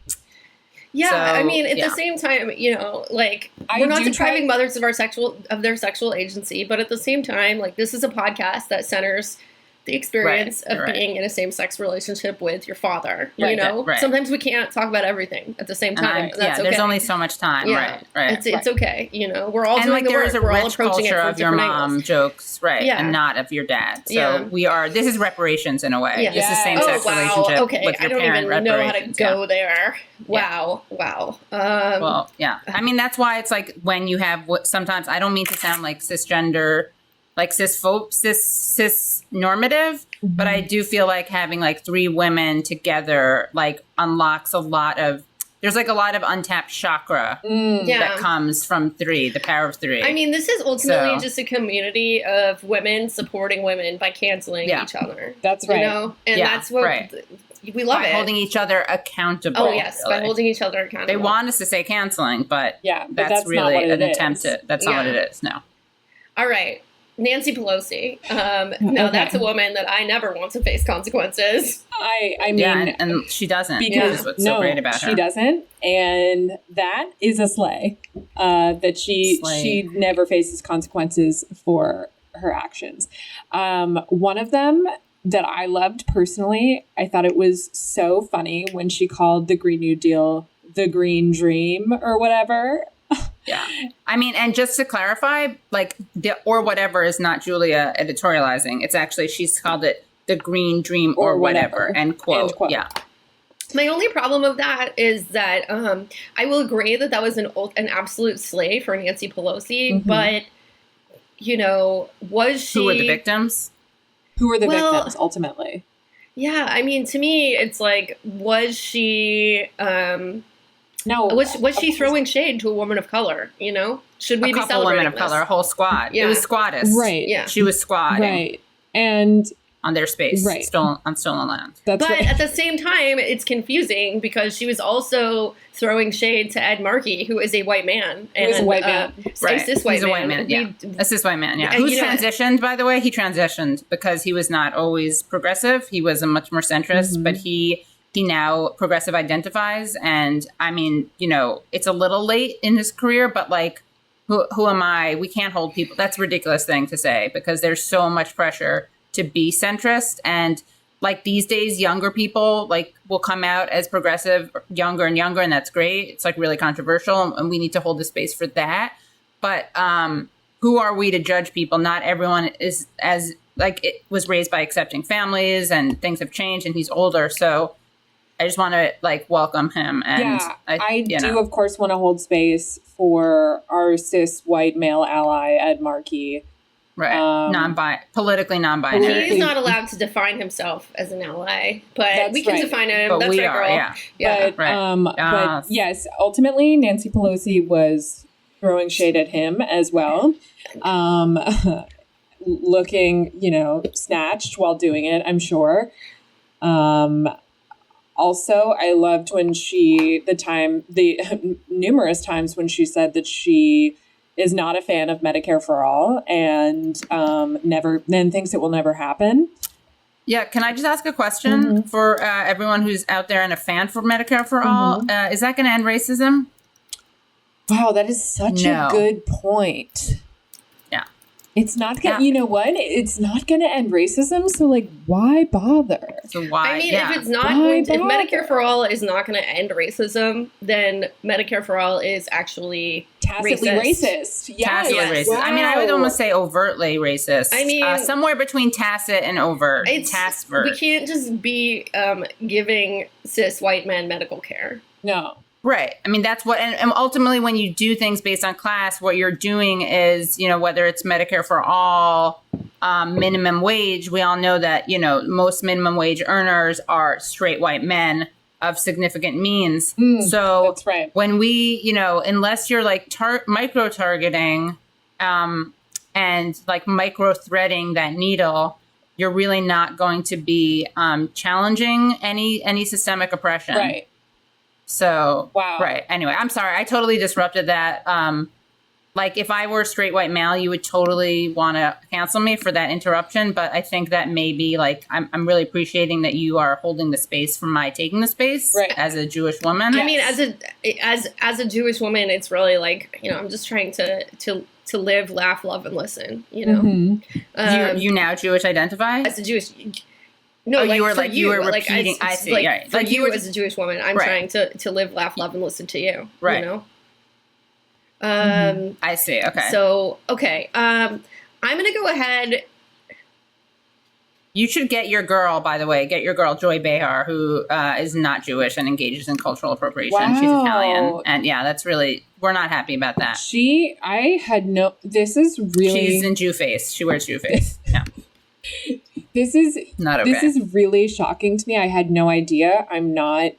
Yeah, so, I mean, at the same time, you know, like, we're not depriving mothers of their sexual agency, but at the same time, like, this is a podcast that centers the experience of being in a same-sex relationship with your father, you know? Sometimes we can't talk about everything at the same time. That's okay. There's only so much time, It's okay, you know? We're all doing the there work. is a we're rich all approaching culture it from of your mom angles. jokes, and not of your dad. So this is reparations in a way. This is same-sex relationship with your parent reparations. I don't even know how to go there. Wow. Well, I mean, that's why it's like when you have sometimes, I don't mean to sound like cisgender, like cis normative, but I do feel like having like 3 women together like unlocks there's like a lot of untapped chakra that comes from 3, the power of 3. I mean, this is ultimately just a community of women supporting women by canceling each other. That's right. You know? And that's what we love it. Holding each other accountable. Oh, yes, really. By holding each other accountable. They want us to say canceling, but that's really not an attempt to, that's not what it is, no. All right. Nancy Pelosi. That's a woman that I never want to face consequences. I mean, and she doesn't. Because what's so great about her. She doesn't, and that is a slay. That she never faces consequences for her actions. One of them that I loved personally, I thought it was so funny when she called the Green New Deal the Green Dream or whatever. Yeah. I mean, and just to clarify, like, or whatever is not Julia editorializing. It's actually, she's called it the Green Dream or whatever, end quote. Yeah. My only problem with that is that I will agree that was an absolute slay for Nancy Pelosi, but, you know, was she... Who were the victims? Who were the victims, ultimately? Yeah, I mean, to me, it's like, was she... No, was she throwing shade to a woman of color? You know, should we be celebrating women of color, a whole squad? Yeah. It was squattist, right? Yeah, she was squatting, right, and on their space, on stolen land. But at the same time, it's confusing because she was also throwing shade to Ed Markey, who is a white man, and a white man, a cis white man, a cis white man, who's transitioned. By the way, he transitioned because he was not always progressive. He was a much more centrist, but he now progressive identifies. And I mean, you know, it's a little late in his career, but like, who am I? We can't hold people. That's a ridiculous thing to say because there's so much pressure to be centrist. And like these days, younger people like will come out as progressive younger and younger. And that's great. It's like really controversial and we need to hold the space for that. But who are we to judge people? Not everyone is as like it was raised by accepting families and things have changed and he's older. So I just want to like welcome him. And I do, of course, want to hold space for our cis white male ally, Ed Markey. Right. Politically non-binary. He's not allowed to define himself as an ally, but we can define him. But that's we right, are, girl. But yes, ultimately, Nancy Pelosi was throwing shade at him as well. Looking, you know, snatched while doing it, I'm sure. Also, I loved when the numerous times when she said that she is not a fan of Medicare for all and thinks it will never happen. Yeah, can I just ask a question for everyone who's out there and a fan for Medicare for all? Is that going to end racism? Wow, that is such a good point. It's not going to, you know what? It's not going to end racism. So like, why bother? So why? I mean, if it's not going to, if Medicare for all is not going to end racism, then Medicare for all is actually tacitly racist. Yes. Tacitly racist. Wow. I mean, I would almost say overtly racist. I mean, somewhere between tacit and overt. We can't just be giving cis white men medical care. No. Right. I mean, that's what, and ultimately when you do things based on class, what you're doing is, you know, whether it's Medicare for all, minimum wage, we all know that, you know, most minimum wage earners are straight white men of significant means. So that's right. When we, you know, unless you're like micro targeting, and like micro threading that needle, you're really not going to be, challenging any systemic oppression. Right. So, wow. Right. Anyway, I'm sorry. I totally disrupted that. Like if I were a straight white male, you would totally want to cancel me for that interruption. But I think that maybe like I'm really appreciating that you are holding the space for my taking the space as a Jewish woman. I mean, as a Jewish woman, it's really like, you know, I'm just trying to live, laugh, love, and listen. You know, you now Jewish identify as a Jewish. No, like you were you were repeating. I see. Right. For like you as a Jewish woman, I'm trying to live, laugh, love, and listen to you. Right. You know. I see. Okay. So, okay. I'm going to go ahead. You should get your girl, by the way, Joy Behar, who is not Jewish and engages in cultural appropriation. Wow. She's Italian. And yeah, that's really, we're not happy about that. This is really. She's in Jew face. She wears Jew face. Yeah. This is not okay. This is really shocking to me. I had no idea. I'm not,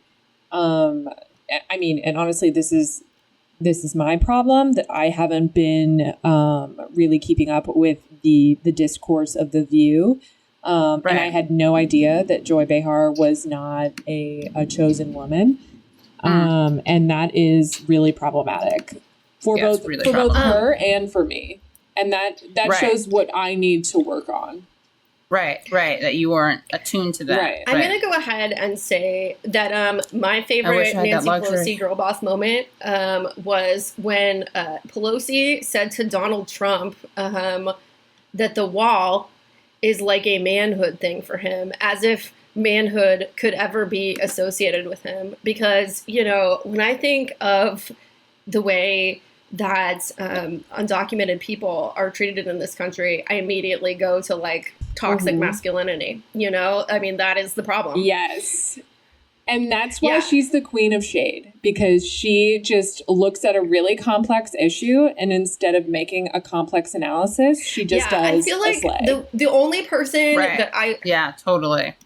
I mean, and honestly, this is my problem that I haven't been really keeping up with the discourse of The View. And I had no idea that Joy Behar was not a chosen woman. And that is really problematic for both her and for me. And that shows what I need to work on. Right. That you weren't attuned to that. Right. I'm going to go ahead and say that my favorite Nancy Pelosi girl boss moment was when Pelosi said to Donald Trump that the wall is like a manhood thing for him, as if manhood could ever be associated with him. Because, you know, when I think of the way that undocumented people are treated in this country, I immediately go to like toxic masculinity, you know? I mean, that is the problem. Yes. And that's why she's the queen of shade, because she just looks at a really complex issue and instead of making a complex analysis, she just does I feel like the only person that I... Yeah, totally.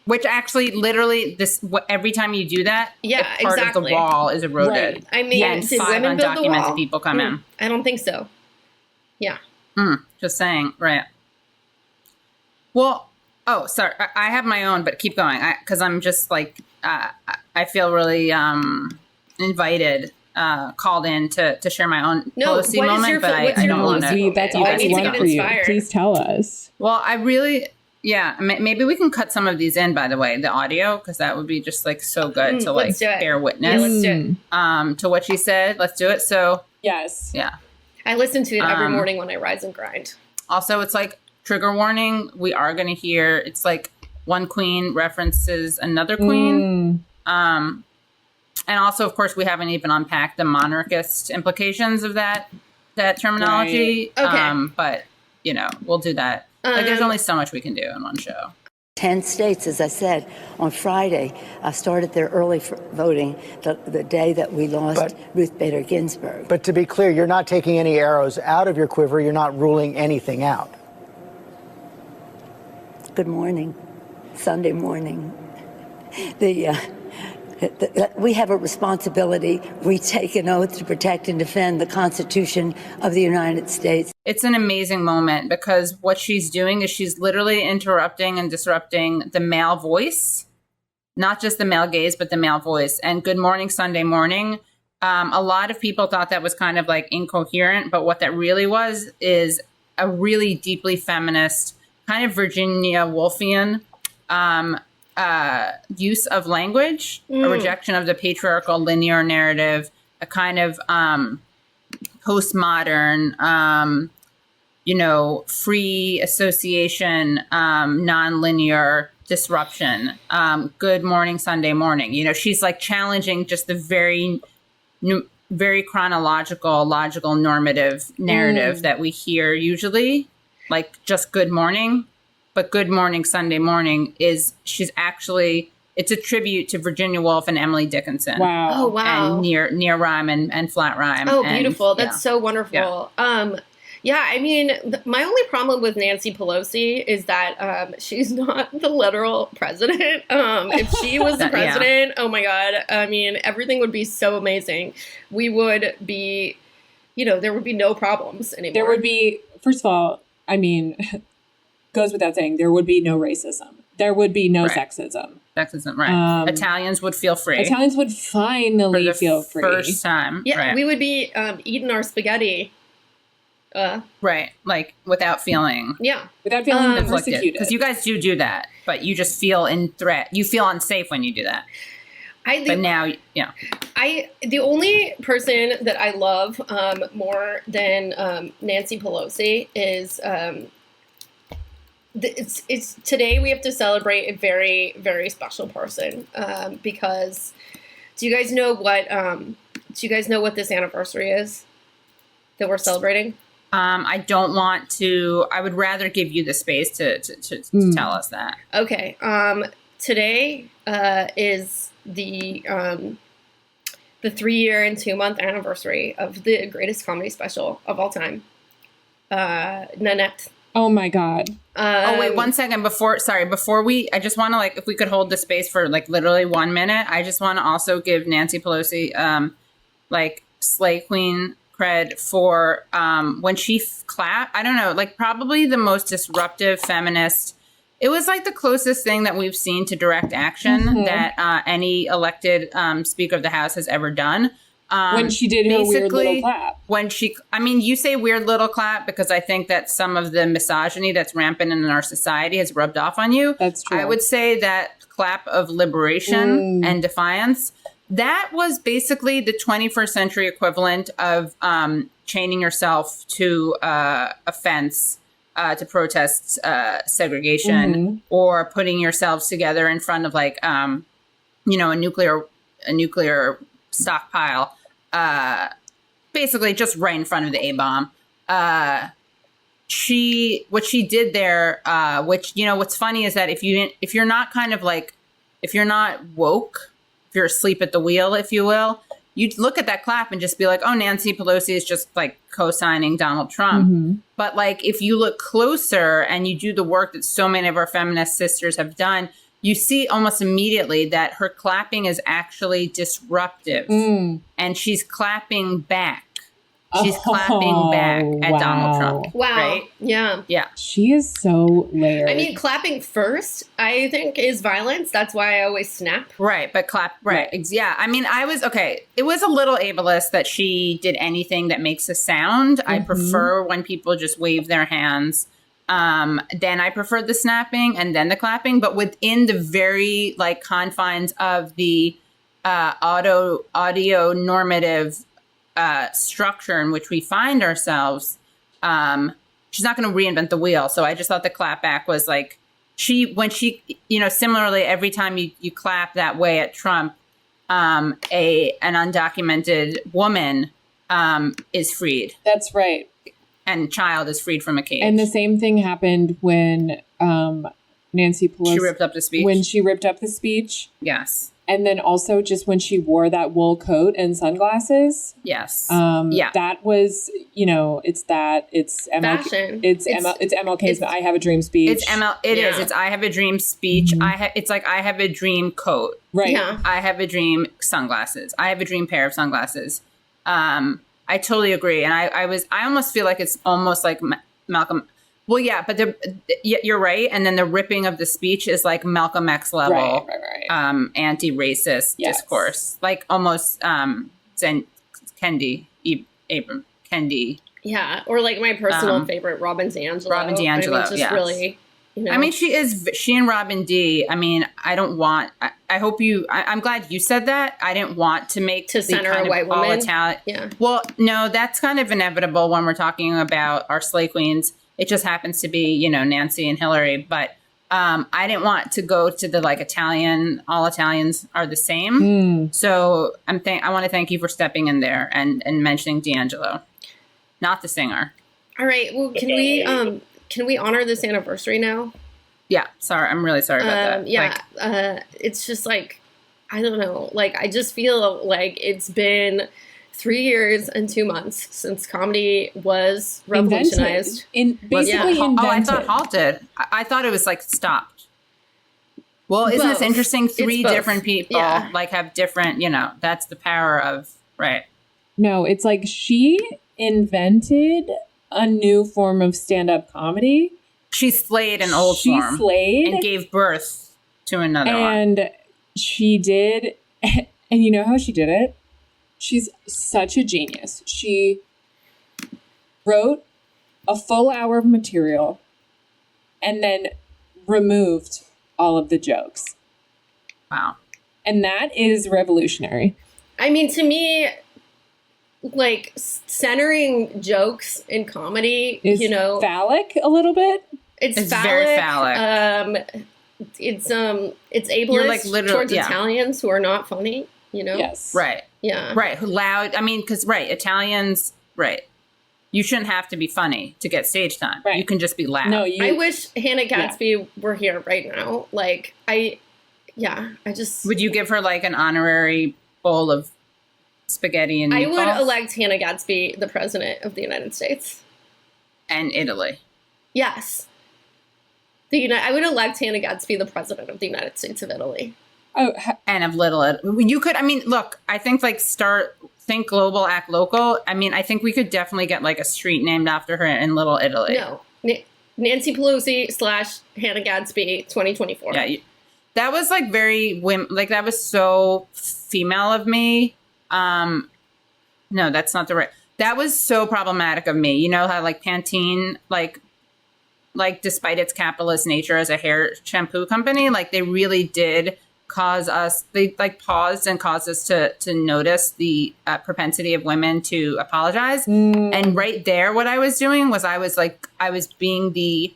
Which actually, literally, every time you do that, part of the wall is eroded. Right. I mean, and 5 undocumented people come in. I don't think so. Yeah. Just saying. Right. Well, sorry. I have my own, but keep going. Because I'm just like, I feel really invited, called in to share my own Pelosi moment, but I don't want to. That's all we want for you. Please tell us. Well, I really... Yeah, maybe we can cut some of these in, by the way, the audio, because that would be just like so good to like bear witness to what she said. Let's do it. So, yes. Yeah. I listen to it every morning when I rise and grind. Also, it's like trigger warning. We are going to hear, it's like one queen references another queen. And also, of course, we haven't even unpacked the monarchist implications of that terminology. Right. Okay. But, you know, we'll do that. Like, there's only so much we can do in one show. 10 states, as I said, on Friday, started their early voting the day that we lost Ruth Bader Ginsburg. But to be clear, you're not taking any arrows out of your quiver. You're not ruling anything out. Good morning. Sunday morning. We have a responsibility. We take an oath to protect and defend the Constitution of the United States. It's an amazing moment because what she's doing is she's literally interrupting and disrupting the male voice, not just the male gaze, but the male voice. And Good Morning Sunday Morning, a lot of people thought that was kind of like incoherent, but what that really was is a really deeply feminist, kind of Virginia Woolfian use of language, a rejection of the patriarchal linear narrative, a kind of postmodern, free association, nonlinear disruption. Good Morning Sunday Morning. You know, she's like challenging just the very chronological, logical, normative narrative that we hear usually, like just good morning. But Good Morning Sunday Morning it's a tribute to Virginia Woolf and Emily Dickinson. Wow. Oh, wow. And near rhyme and flat rhyme. Oh, beautiful. That's so wonderful. Yeah. I mean, my only problem with Nancy Pelosi is that she's not the literal president. If she was the president, oh my God, I mean, everything would be so amazing. We would be, there would be no problems anymore. There would be, first of all, I mean... goes without saying, there would be no racism. There would be no sexism. Sexism, right. Italians would feel free. Italians would finally feel free. First time. Yeah, right. we would be eating our spaghetti. Right, like without feeling. Yeah. Without feeling persecuted. Because you guys do that, but you just feel in threat. You feel unsafe when you do that. But now, yeah. The only person that I love more than Nancy Pelosi is it's today we have to celebrate a very, very special person because do you guys know what this anniversary is that we're celebrating? I don't want to. I would rather give you the space to tell us that. Okay. Today is the 3-year and 2-month anniversary of the greatest comedy special of all time, Nanette. Oh my God. Wait 1 second before we, I just want to if we could hold the space for literally 1 minute. I just want to also give Nancy Pelosi, Slay Queen cred for, when she clapped, I don't know, probably the most disruptive feminist. It was the closest thing that we've seen to direct action that any elected Speaker of the House has ever done. When she did her weird little clap. You say weird little clap because I think that some of the misogyny that's rampant in our society has rubbed off on you. That's true. I would say that clap of liberation and defiance, that was basically the 21st century equivalent of chaining yourself to a fence to protest segregation or putting yourselves together in front of a nuclear stockpile, basically just right in front of the A-bomb. What she did there, what's funny is that if you're not if you're not woke, if you're asleep at the wheel, if you will, you'd look at that clap and just be like, oh, Nancy Pelosi is just co-signing Donald Trump. But if you look closer and you do the work that so many of our feminist sisters have done, you see almost immediately that her clapping is actually disruptive and she's clapping back. She's clapping back at Donald Trump. Wow. Right? Yeah. Yeah. She is so layered. I mean, clapping first, I think, is violence. That's why I always snap. Right. But right. Yeah. I mean, it was a little ableist that she did anything that makes a sound. I prefer when people just wave their hands. Then I prefer the snapping and then the clapping, but within the very confines of the audio normative structure in which we find ourselves, she's not going to reinvent the wheel. So I just thought the clap back was similarly, every time you clap that way at Trump, an undocumented woman is freed. That's right. And child is freed from a cage. And the same thing happened when Nancy Pelosi... She ripped up the speech. When she ripped up the speech. Yes. And then also just when she wore that wool coat and sunglasses. Yes. That was, it's MLK. Fashion. It's MLK's I Have a Dream speech. It's It's I Have a Dream speech. It's I have a dream coat. Right. Yeah. I have a dream sunglasses. I have a dream pair of sunglasses. I totally agree. And I almost feel like it's almost like Malcolm. Well, yeah, but you're right. And then the ripping of the speech is like Malcolm X level, right. Anti-racist discourse, almost Kendi. Yeah, or my personal favorite, Robin DiAngelo. Robin DiAngelo, just really, I mean, she and Robin D. I mean, I don't want. I hope you. I'm glad you said that. I didn't want to make to center a white woman. Yeah. Well, no, that's kind of inevitable when we're talking about our slay queens. It just happens to be, Nancy and Hillary. But I didn't want to go to the Italian. All Italians are the same. So I want to thank you for stepping in there and mentioning D'Angelo, not the singer. All right. Well, can we honor this anniversary now? Yeah. Sorry. I'm really sorry about that. Yeah. It's just I don't know. I just feel like it's been 3 years and 2 months since comedy was revolutionized. Invented. I thought halted. I thought it was stopped. Well, isn't this interesting? 3 different people have different, that's the power of, right. No, it's she invented a new form of stand-up comedy. She slayed an old form. She slayed. And gave birth to another one. And she did, and you know how she did it? She's such a genius. She wrote a full hour of material and then removed all of the jokes. Wow. And that is revolutionary. I mean, to me, like, centering jokes in comedy, is phallic a little bit. It's phallic. Very phallic. It's ableist towards Italians who are not funny, Yes. Right. Yeah. Right. Loud. I mean, because, Italians, right. You shouldn't have to be funny to get stage time. Right. You can just be loud. No, I wish Hannah Gadsby were here right now. Like, I just... Would you give her, like, an honorary bowl of spaghetti and meatballs? I would elect Hannah Gadsby the president of the United States. And Italy. Yes. I would elect Hannah Gadsby the president of the United States of Italy. Oh, and of Little Italy. You could, I mean, look, I think, think global, act local. I mean, I think we could definitely get, like, a street named after her in Little Italy. No. Nancy Pelosi / Hannah Gadsby 2024. Yeah. That was, like, very, that was so female of me. No, that's not the right. That was so problematic of me. You know how, like, Pantene, like despite its capitalist nature as a hair shampoo company, like, they really did cause us, they, like, paused and caused us to notice the propensity of women to apologize. And right there, what I was doing was I was being the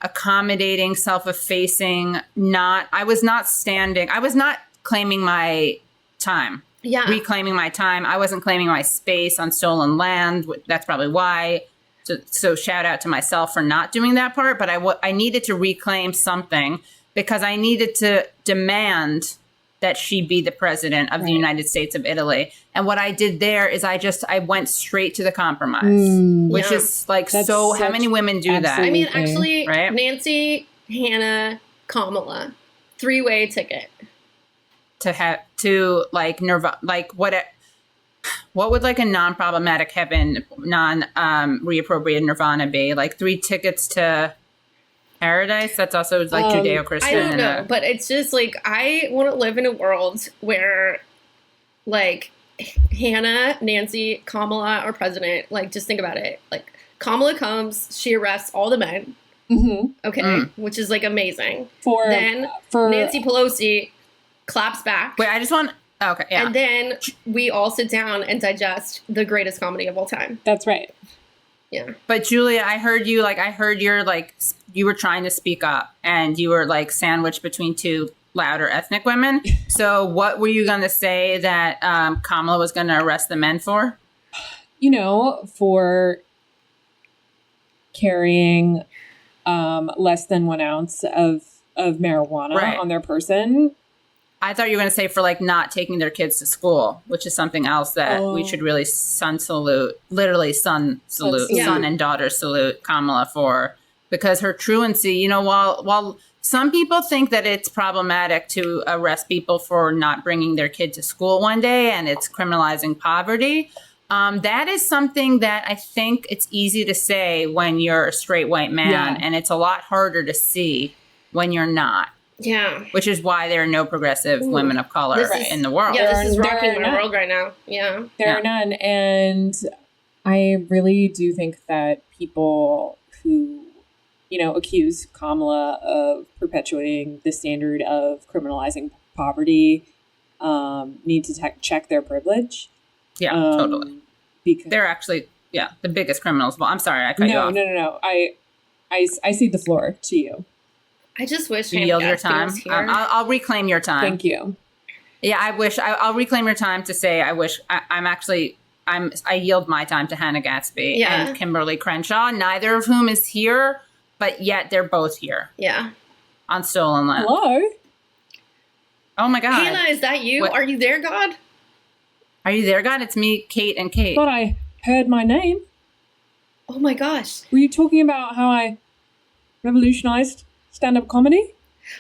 accommodating, self-effacing, I was not claiming my time. Yeah. Reclaiming my time. I wasn't claiming my space on stolen land. That's probably why. So shout out to myself for not doing that part. But I needed to reclaim something because I needed to demand that she be the president of the United States of Italy. And what I did there is I went straight to the compromise, which is like, so how many women do that? I mean, actually, right? Nancy, Hannah, Kamala, 3-way ticket. To like Nirvana, like what would like a non-problematic reappropriated Nirvana be? Like 3 tickets to paradise? That's also like Judeo-Christian. I don't know, but it's just like, I want to live in a world where like Hannah, Nancy, Kamala are president. Like, just think about it. Like, Kamala comes, she arrests all the men. Okay. Which is like amazing. Then Nancy Pelosi claps back. Wait, I just want... Okay, yeah. And then we all sit down and digest the greatest comedy of all time. That's right. Yeah. But Julia, I heard you were trying to speak up and you were like sandwiched between 2 louder ethnic women. So what were you going to say that Kamala was going to arrest the men for? For carrying less than 1 ounce of marijuana on their person. I thought you were going to say for like not taking their kids to school, which is something else that we should really son and daughter salute Kamala for, because her truancy, while some people think that it's problematic to arrest people for not bringing their kid to school one day and it's criminalizing poverty, that is something that I think it's easy to say when you're a straight white man, and it's a lot harder to see when you're not. Yeah. Which is why there are no progressive women of color in the world. Yeah, this is rocking my world right now. Yeah. There are none. And I really do think that people who, accuse Kamala of perpetuating the standard of criminalizing poverty need to check their privilege. Yeah, totally. Because they're actually, the biggest criminals. Well, I'm sorry, I cut you off. No. I cede the floor to you. I just wish you yield your time. I'll reclaim your time. Thank you. Yeah, I'll reclaim your time to say I yield my time to Hannah Gadsby and Kimberly Crenshaw, neither of whom is here, but yet they're both here. Yeah. On stolen land. Hello. Oh my God. Hannah, is that you? What? Are you there, God? Are you there, God? It's me, Kate and Kate. Thought I heard my name. Oh my gosh. Were you talking about how I revolutionized stand-up comedy?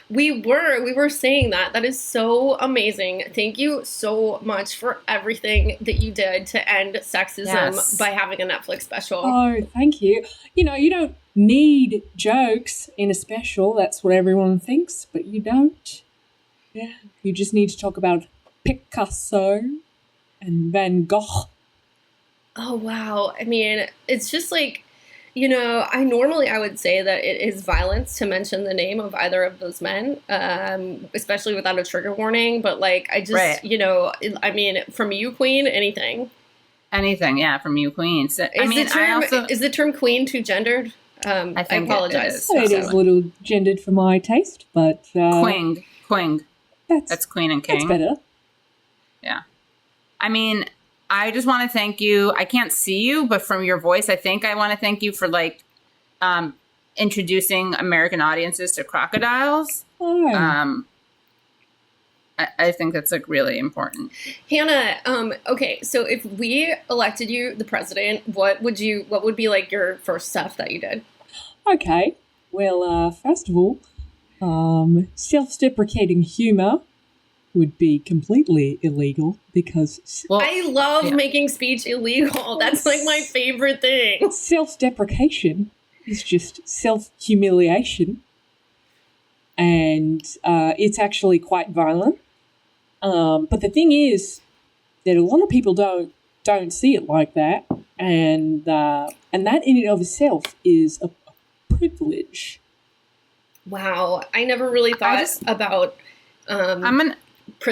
We were saying that. That is so amazing. Thank you so much for everything that you did to end sexism by having a Netflix special. Oh, thank you. You don't need jokes in a special. That's what everyone thinks, but you don't. Yeah, you just need to talk about Picasso and Van Gogh. Oh, wow. I mean, it's just like, I would say that it is violence to mention the name of either of those men, especially without a trigger warning. But I just, from you, Queen, anything. Anything, yeah, from you, Queen. So, is the term queen too gendered? I apologize. It is a little gendered for my taste, but... Quing. That's Queen and King. That's better. Yeah. I mean... I just want to thank you. I can't see you, but from your voice, I think I want to thank you for introducing American audiences to crocodiles. Oh. I think that's really important. Hannah, okay, so if we elected you the president, what would be your first stuff that you did? Okay. Well, first of all, self-deprecating humor would be completely illegal because... I love making speech illegal. That's my favorite thing. Self-deprecation is just self-humiliation. And it's actually quite violent. But the thing is that a lot of people don't see it like that. And that in and of itself is a privilege. Wow. I never really thought about...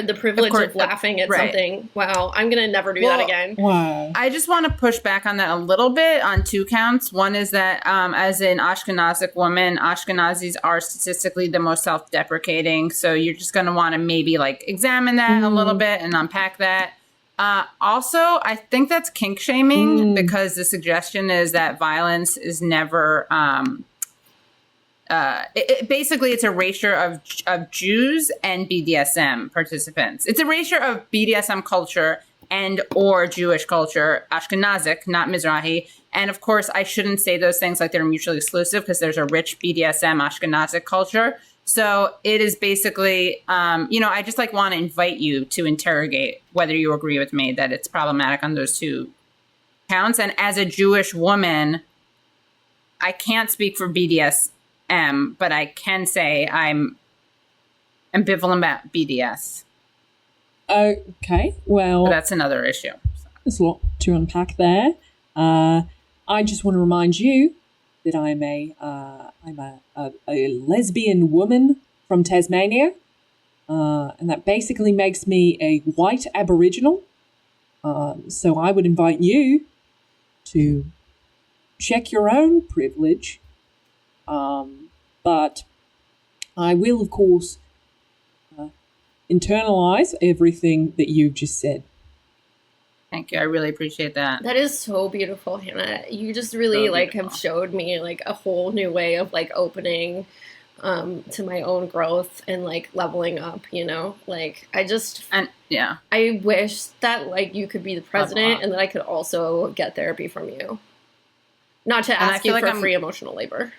the privilege of laughing at something. Wow, I'm gonna never do that again. Wow. I just want to push back on that a little bit on 2 counts. One is that as an Ashkenazic woman, Ashkenazis are statistically the most self-deprecating. So you're just going to want to maybe examine that a little bit and unpack that. Also, I think that's kink shaming because the suggestion is that violence is never... basically, it's a erasure of Jews and BDSM participants. It's a erasure of BDSM culture and or Jewish culture, Ashkenazic, not Mizrahi. And of course, I shouldn't say those things like they're mutually exclusive because there's a rich BDSM Ashkenazic culture. So it is basically, I just want to invite you to interrogate whether you agree with me that it's problematic on those 2 counts. And as a Jewish woman, I can't speak for BDSM. But I can say I'm ambivalent about BDS. Okay, well... But that's another issue. There's a lot to unpack there. I just want to remind you that I'm a lesbian woman from Tasmania, and that basically makes me a white Aboriginal. So I would invite you to check your own privilege. But I will, of course, internalize everything that you've just said. Thank you. I really appreciate that. That is so beautiful, Hannah. You just really have showed me a whole new way of opening to my own growth and leveling up, I wish that you could be the president and that I could also get therapy from you. Not to ask you for free emotional labor.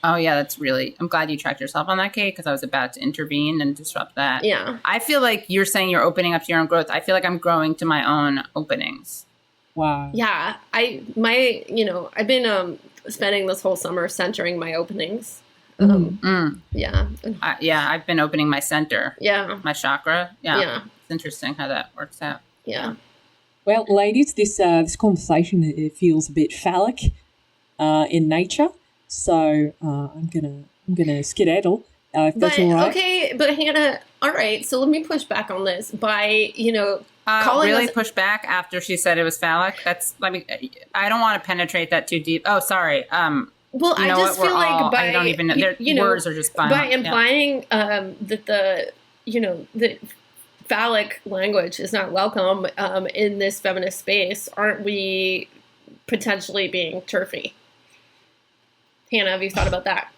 Oh, yeah, that's really... I'm glad you tracked yourself on that, Kate, because I was about to intervene and disrupt that. Yeah. I feel like you're saying you're opening up to your own growth. I feel like I'm growing to my own openings. Wow. Yeah. I've been spending this whole summer centering my openings. Yeah. I've been opening my center. Yeah. My chakra. Yeah. It's interesting how that works out. Yeah. Well, ladies, this conversation, it feels a bit phallic in nature. So I'm gonna skedaddle. If that's all right. Okay, but Hannah, all right. So let me push back on this by calling really us. Push back after she said it was phallic. I don't want to penetrate that too deep. Oh, sorry. Well, I just feel I don't even know. Words are just violent. By implying that the phallic language is not welcome in this feminist space, aren't we potentially being turfy? Hannah, have you thought about that?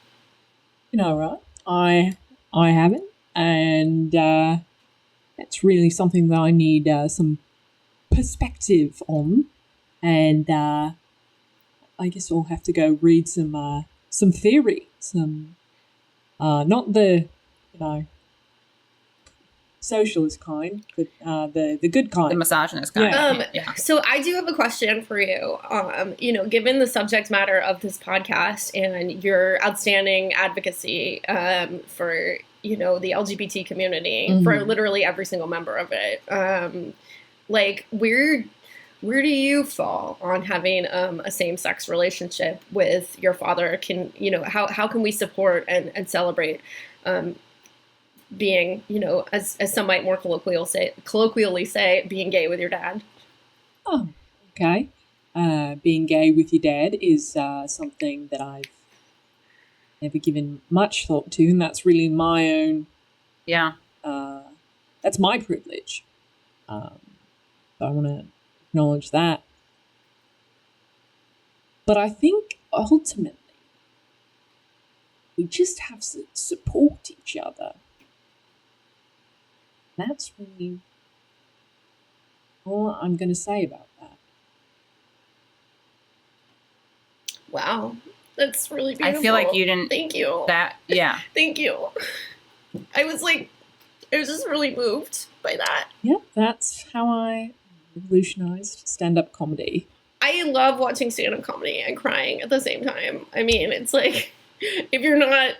Right? I haven't, and that's really something that I need some perspective on, and I guess I'll have to go read some theory, some Not the, socialist kind, but the good kind. The misogynist kind. Yeah. So I do have a question for you. Given the subject matter of this podcast and your outstanding advocacy for, the LGBT community, for literally every single member of it, where do you fall on having a same-sex relationship with your father? How can we support and celebrate being, as some might more colloquially say, being gay with your dad? Oh, okay. Being gay with your dad is something that I've never given much thought to, and that's really my own. Yeah. That's my privilege. So I want to acknowledge that. But I think ultimately we just have to support each other. That's really all I'm going to say about that. Wow. That's really beautiful. I feel like you didn't... Thank you. Yeah. Thank you. I was just really moved by that. Yeah, that's how I revolutionized stand-up comedy. I love watching stand-up comedy and crying at the same time. I mean, it's like, if you're not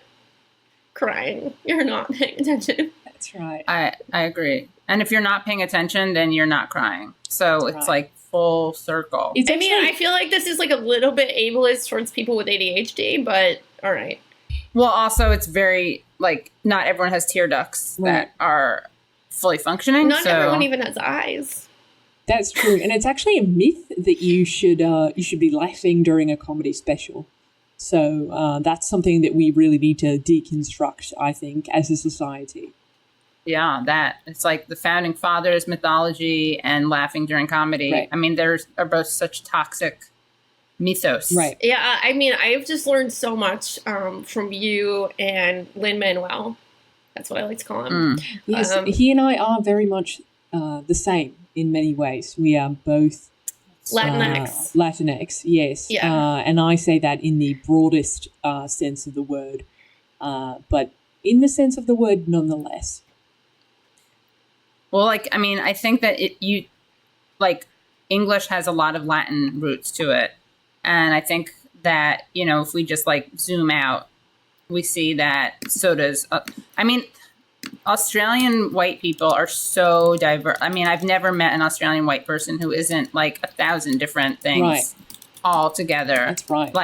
crying, you're not paying attention. That's right. I agree. And if you're not paying attention, then you're not crying. So it's like full circle. I feel like this is like a little bit ableist towards people with ADHD, but all right. Well, also it's very, not everyone has tear ducts that are fully functioning. Not everyone even has eyes. That's true. And it's actually a myth that you should be laughing during a comedy special. So that's something that we really need to deconstruct, I think, as a society. Yeah, that. It's like the Founding Fathers mythology and laughing during comedy. Right. I mean, are both such toxic mythos. Right. Yeah, I mean, I've just learned so much from you and Lin-Manuel. That's what I like to call him. Yes, he and I are very much the same in many ways. We are both Latinx. Latinx, yes. Yeah. And I say that in the broadest sense of the word, but in the sense of the word nonetheless. Well, I think that English has a lot of Latin roots to it. And I think that, if we just zoom out, we see that so does, Australian white people are so diverse. I mean, I've never met an Australian white person who isn't 1,000 different things all together. That's right.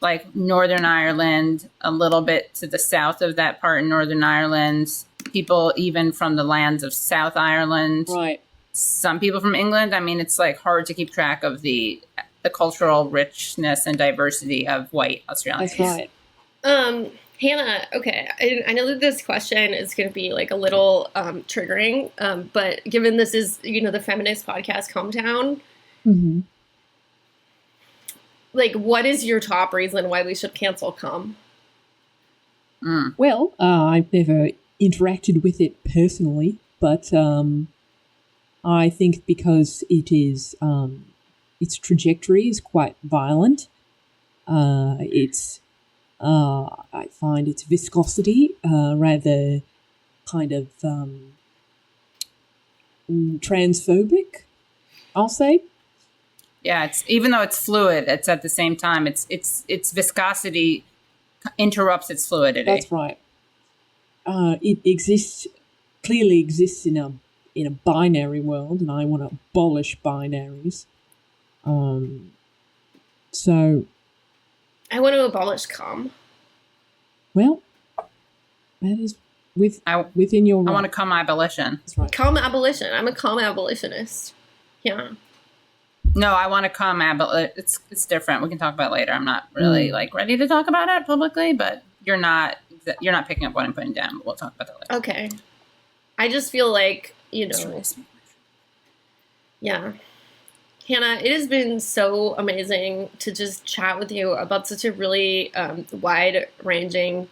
Like Northern Ireland, a little bit to the south of that part in Northern Ireland, people even from the lands of South Ireland. Right. Some people from England. I mean, it's hard to keep track of the cultural richness and diversity of white Australians. That's right. Hannah, okay, I know that this question is going to be a little triggering, but given this is, the feminist podcast, CumTown, what is your top reason why we should cancel Cum? Well, I've never interacted with it personally, but I think because it is, its trajectory is quite violent. I find its viscosity rather kind of transphobic, I'll say. Yeah, it's even though it's fluid, it's at the same time its viscosity interrupts its fluidity. That's right. It clearly exists in a binary world, and I want to abolish binaries. So I want to abolish cum. Well, that is within your right. I want to cum abolition. That's right. Cum abolition. I'm a cum abolitionist. Yeah. No, I want to cum it's different. We can talk about it later. I'm not really ready to talk about it publicly, but you're not picking up what I'm putting down. But we'll talk about that later. Okay. I just feel yeah. Hannah, it has been so amazing to just chat with you about such a really wide-ranging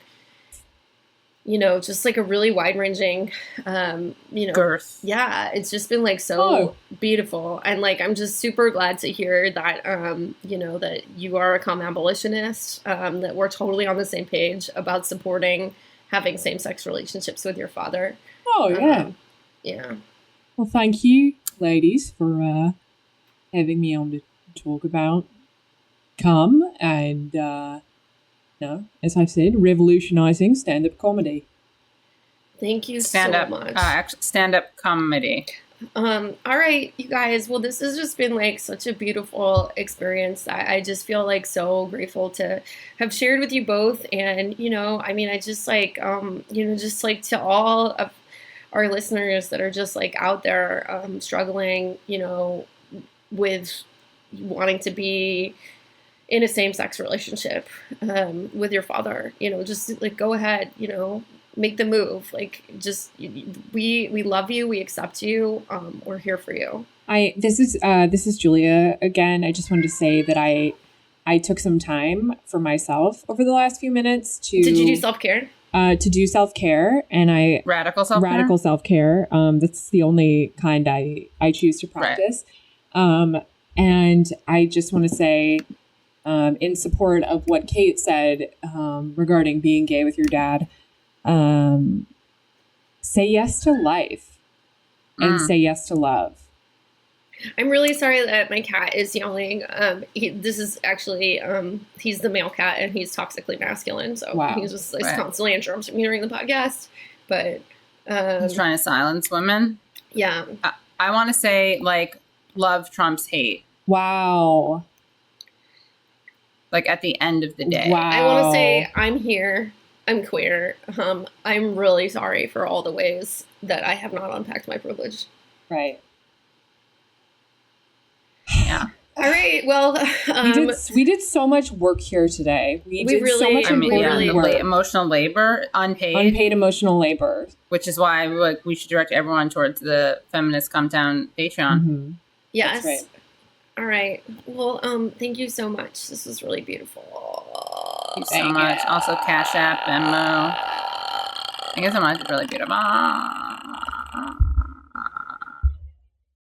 just like a really wide-ranging, girth. Yeah, it's just been like so beautiful. And like, I'm just super glad to hear that, that you are a common abolitionist, that we're totally on the same page about supporting having same-sex relationships with your father. Oh, yeah. Yeah. Well, thank you, ladies, for having me on to talk about cum and, as I said, revolutionizing stand-up comedy. Thank you so much. Stand-up comedy. All right, you guys. Well, this has just been like such a beautiful experience. I just feel like so grateful to have shared with you both. And, I just like, just like to all of our listeners that are just like out there struggling, with wanting to be in a same-sex relationship with your father, just like go ahead, make the move. Like, just we love you, we accept you, we're here for you. This is Julia again. I just wanted to say that I took some time for myself over the last few minutes to. Did you do self-care? To do self-care, and radical self-care. Radical self-care. That's the only kind I choose to practice. Right. And I just want to say, in support of what Kate said regarding being gay with your dad, say yes to life and say yes to love. I'm really sorry that my cat is yelling. This is actually, he's the male cat and he's toxically masculine. So he's just constantly interrupting me during the podcast. But he's trying to silence women. Yeah. I want to say, like, love trumps hate. Wow. Like, at the end of the day. Wow. I want to say I'm here. I'm queer. I'm really sorry for all the ways that I have not unpacked my privilege. Right. Yeah. All right. Well, we did so much work here today. We did really, so much important work. Emotional labor, unpaid emotional labor, which is why we should direct everyone towards the feminist CumTown Patreon. Mm-hmm. Yes. That's right. All right. Well, thank you so much. This was really beautiful. Thank you so much. Also, Cash App, Venmo. Thank you so much. It's really beautiful.